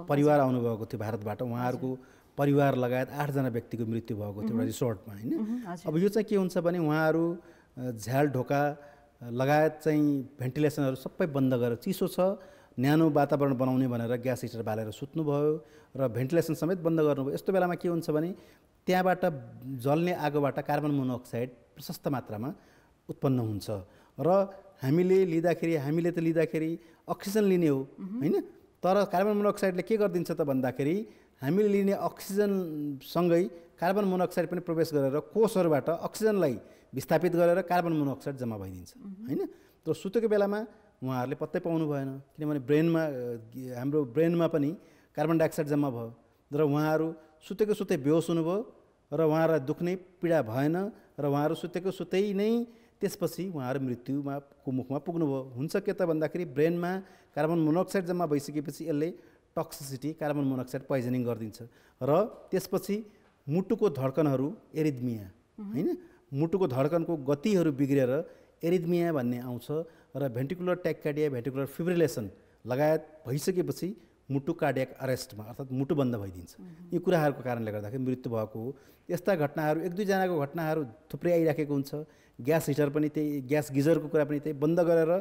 Speaker 2: परिवार आउनुभएको थियो भारतबाट। उहाँहरूको परिवार लगायत 8 जना व्यक्तिको मृत्यु भएको थियो एउटा रिसोर्टमा होइन। अब यो चाहिँ के हुन्छ भने उहाँहरू झ्याल ढोका लगायत चाहिँ भेन्टिलेसनहरू सबै बन्द गरेर, चिसो छ न्यानो वातावरण बनाउने भनेर ग्यास हिटर बालेर सुत्नुभयो र भेन्टिलेसन समेत बन्द गर्नुभयो। यस्तो बेलामा के हुन्छ भने त्यहाँबाट जल्ने आगोबाट कार्बन मोनोअक्साइड प्रशस्त मात्रामा उत्पन्न हुन्छ र हामीले त लिँदाखेरि अक्सिजन लिने हो होइन, तर कार्बन मोनोअक्साइडले के गरिदिन्छ त भन्दाखेरि हामीले लिने अक्सिजनसँगै कार्बन मोनोअक्साइड पनि प्रवेश गरेर कोषहरूबाट अक्सिजनलाई विस्थापित गरेर कार्बन मोनोअक्साइड जम्मा भइदिन्छ होइन। तर सुतेको बेलामा उहाँहरूले पत्तै पाउनु भएन, किनभने हाम्रो ब्रेनमा पनि कार्बन डाइअक्साइड जम्मा भयो र उहाँहरू सुतेकै बेहोस हुनुभयो र उहाँहरूलाई दुख्ने पीडा भएन र उहाँहरू सुतेकै नै त्यसपछि उहाँहरू मृत्युको मुखमा पुग्नुभयो। हुन्छ के त भन्दाखेरि ब्रेनमा कार्बन मोनोअक्साइड जम्मा भइसकेपछि यसले टक्सिसिटी, कार्बन मोनोअक्साइड पोइजनिङ गरिदिन्छ र त्यसपछि मुटुको धड्कनहरू एरिथमिया होइन, मुटुको धड्कनको गतिहरू बिग्रेर एरिथमिया भन्ने आउँछ र भेन्टिकुलर ट्याक्कार्डिया, भेन्टिकुलर फिब्रिलेसन लगायत भइसकेपछि मुटु कार्डियक अरेस्टमा अर्थात् मुटु बन्द भइदिन्छ। यी कुराहरूको कारणले गर्दाखेरि मृत्यु भएको हो। यस्ता घटनाहरू 1-2 जनाको घटनाहरू थुप्रै आइराखेको हुन्छ। ग्यास हिटर पनि त्यही, ग्यास गिजरको कुरा पनि त्यही, बन्द गरेर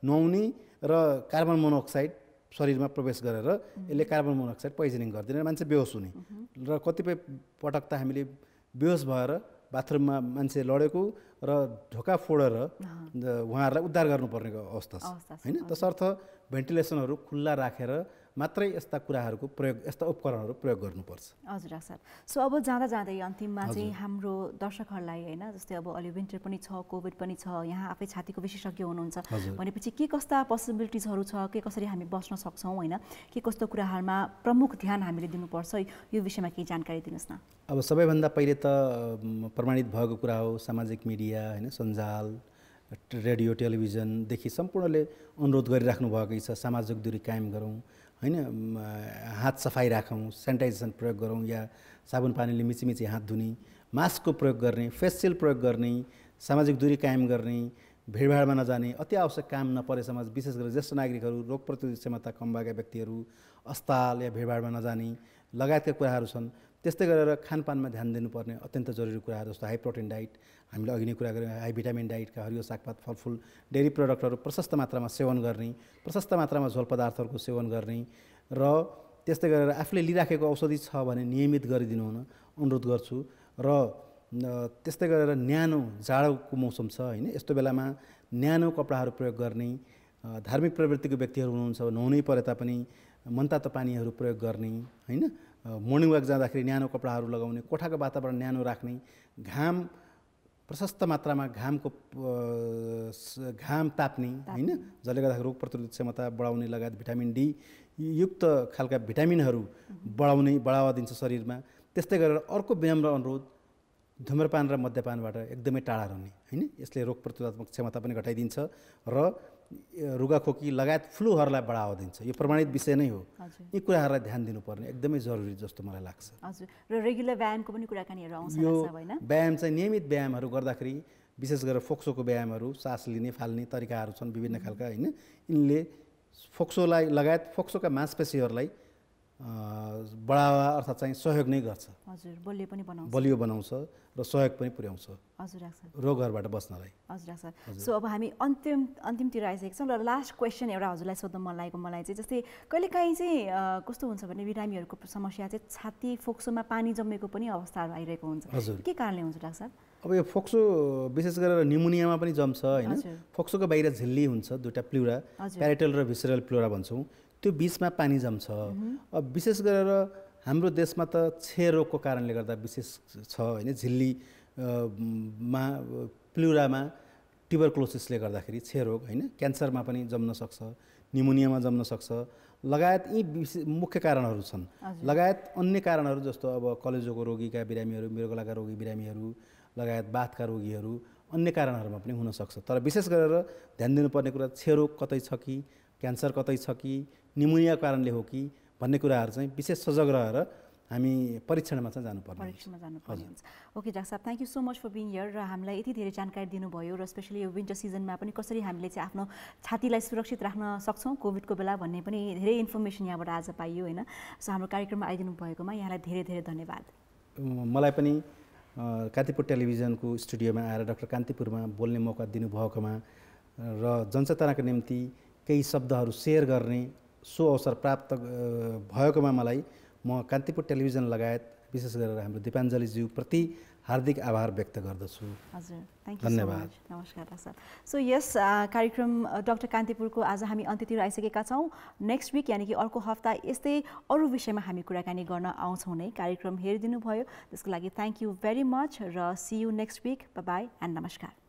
Speaker 2: नुहाउने र कार्बन मोनोअक्साइड शरीरमा प्रवेश गरेर यसले कार्बन मोनोअक्साइड पोइजनिङ गरिदिने, मान्छे बेहोस हुने र कतिपय पटक त हामीले बेहोस भएर बाथरुममा मान्छे लडेको र ढोका फोडेर उहाँहरूलाई उद्धार गर्नुपर्ने अवस्था छ होइन। तसर्थ भेन्टिलेसनहरू खुल्ला राखेर मात्रै यस्ता कुराहरूको प्रयोग, यस्ता उपकरणहरू प्रयोग गर्नुपर्छ।
Speaker 1: हजुर डाक्टर साहब। सो अब जाँदा अन्तिममा चाहिँ हाम्रो दर्शकहरूलाई होइन, जस्तै अब अहिले विन्टर पनि छ, कोभिड पनि छ, यहाँ आफै छातीको विशेषज्ञ हुनुहुन्छ भनेपछि के कस्ता पोसिबिलिटिजहरू छ, के कसरी हामी बस्न सक्छौँ होइन, के कस्तो कुराहरूमा प्रमुख ध्यान हामीले दिनुपर्छ, यो विषयमा केही जानकारी दिनुहोस् न।
Speaker 2: अब सबैभन्दा पहिले त प्रमाणित भएको कुरा हो, सामाजिक मिडिया होइन, सञ्जाल, रेडियो, टेलिभिजनदेखि सम्पूर्णले अनुरोध गरिराख्नु भएकै छ, सामाजिक दूरी कायम गरौँ होइन, हात सफाइ राखौँ, सेनिटाइजेसन प्रयोग गरौँ या साबुन पानीले मिची हात धुने, मास्कको प्रयोग गर्ने, फेस सिल्ड प्रयोग गर्ने, सामाजिक दूरी कायम गर्ने, भिडभाडमा नजाने, अति आवश्यक काम नपरेसम्म विशेष गरी ज्येष्ठ नागरिकहरू, रोग प्रतिरोधक क्षमता कम भएका व्यक्तिहरू अस्पताल या भिडभाडमा नजाने लगायतका कुराहरू छन्। त्यस्तै गरेर खानपानमा ध्यान दिनुपर्ने अत्यन्त जरुरी कुराहरू जस्तो हाई प्रोटिन डाइट, हामीले अघि नै कुरा गऱ्यौँ, हाई भिटामिन डाइटका हरियो सागपात, फलफुल, डेरी प्रडक्टहरू प्रशस्त मात्रामा सेवन गर्ने, प्रशस्त मात्रामा झोल पदार्थहरूको सेवन गर्ने र त्यस्तै गरेर आफूले लिइराखेको औषधि छ भने नियमित गरिदिनु हुन अनुरोध गर्छु। र त्यस्तै गरेर न्यानो, जाडोको मौसम छ होइन, यस्तो बेलामा न्यानो कपडाहरू प्रयोग गर्ने, धार्मिक प्रवृत्तिको व्यक्तिहरू हुनुहुन्छ नुहाउनै परे तापनि मनतातो पानीहरू प्रयोग गर्ने होइन, मर्निङ वाक जाँदाखेरि न्यानो कपडाहरू लगाउने, कोठाको वातावरण न्यानो राख्ने, घाम प्रशस्त मात्रामा घाम ताप्ने होइन, जसले गर्दाखेरि रोग प्रतिरोधक क्षमता बढाउने लगायत भिटामिन डी युक्त खालका भिटामिनहरू बढावा दिन्छ शरीरमा। त्यस्तै गरेर अर्को विनम्र अनुरोध, धुम्रपान र मद्यपानबाट एकदमै टाढा रहने होइन, यसले रोग प्रतिरोधात्मक क्षमता पनि घटाइदिन्छ र रुगाखोकी लगायत फ्लूहरूलाई बढावा दिन्छ। यो प्रमाणित विषय नै हो। यी कुराहरूलाई ध्यान दिनुपर्ने एकदमै जरुरी जस्तो मलाई लाग्छ।
Speaker 1: हजुर। र रेगुलर व्यायामको पनि कुराकानीहरू आउँछ
Speaker 2: यो व्यायाम चाहिँ नियमित व्यायामहरू गर्दाखेरि, विशेष गरेर फोक्सोको व्यायामहरू, सास लिने फाल्ने तरिकाहरू छन् विभिन्न खालका होइन, यिनले फोक्सोलाई लगायत फोक्सोका मांसपेशीहरूलाई बढावा अर्थात् चाहिँ सहयोग नै गर्छ,
Speaker 1: हजुर,
Speaker 2: बलियो बनाउँछ र सहयोग पनि पुर्याउँछ
Speaker 1: हजुर डाक्टर सर,
Speaker 2: रोगहरूबाट बस्नलाई।
Speaker 1: हजुर डाक्टर सर। सो अब हामी अन्तिमतिर आइसकेको छौँ र लास्ट क्वेसन एउटा हजुरलाई सोध्न मन लागेको मलाई चाहिँ जस्तै कहिलेकाहीँ चाहिँ कस्तो हुन्छ भने बिरामीहरूको समस्या चाहिँ छाती फोक्सोमा पानी जमेको पनि अवस्थाहरू आइरहेको हुन्छ, के कारणले हुन्छ डाक्टर सर?
Speaker 2: अब यो फोक्सो विशेष गरेर निमोनियामा पनि जम्छ होइन। फोक्सोको बाहिर झिल्ली हुन्छ, दुईवटा प्लुरा, प्यारेटल र भिसरल प्लुरा भन्छौँ, त्यो बिचमा पानी जम्छ। अब विशेष गरेर हाम्रो देशमा त क्षयरोगको कारणले गर्दा विशेष छ होइन, झिल्ली मा प्लुरामा ट्युबरक्लोसिसले गर्दाखेरि क्षयरोग होइन, क्यान्सरमा पनि जम्न सक्छ, निमोनियामा जम्न सक्छ लगायत यी मुख्य कारणहरू छन्। लगायत अन्य कारणहरू जस्तो अब कलेजोको रोगीका बिरामीहरू, मृगलाका रोगी बिरामीहरू लगायत बाथका रोगीहरू अन्य कारणहरूमा पनि हुनसक्छ। तर विशेष गरेर ध्यान दिनुपर्ने कुरा क्षयरोग कतै छ कि, क्यान्सर कतै छ कि, निमोनिया कारणले हो कि भन्ने कुराहरू चाहिँ विशेष सजग रहेर हामी परीक्षणमा चाहिँ जानुपर्ने
Speaker 1: हुन्छ। ओके डाक्टर साहब, thank you so much for being here र हामीलाई यति धेरै जानकारी दिनुभयो र स्पेसली यो विन्टर सिजनमा पनि कसरी हामीले चाहिँ आफ्नो छातीलाई सुरक्षित राख्न सक्छौँ कोभिडको बेला भन्ने पनि धेरै इन्फर्मेसन यहाँबाट आज पाइयो होइन। सो हाम्रो कार्यक्रममा आइदिनु भएकोमा यहाँलाई धेरै धेरै धन्यवाद।
Speaker 2: मलाई पनि कान्तिपुर टेलिभिजनको स्टुडियोमा आएर डाक्टर कान्तिपुरमा बोल्ने मौका दिनुभएकोमा र जनचेतनाको निम्ति केही शब्दहरू सेयर गर्ने सो अवसर प्राप्त भएकोमा मलाई म कान्तिपुर टेलिभिजन लगायत विशेष गरेर हाम्रो दिपाञ्जलीज्यूप्रति हार्दिक आभार व्यक्त गर्दछु।
Speaker 1: हजुर, थ्याङ्क यू धन्यवाद। नमस्कार डाक्टर। सो यस कार्यक्रम डाक्टर कान्तिपुरको आज हामी अन्त्यतिर आइसकेका छौँ। नेक्स्ट विक यानि कि अर्को हप्ता यस्तै अरू विषयमा हामी कुराकानी गर्न आउँछौँ नै। कार्यक्रम हेरिदिनु भयो त्यसको लागि थ्याङ्क यू भेरी मच र see you next week. Bye bye and नमस्कार।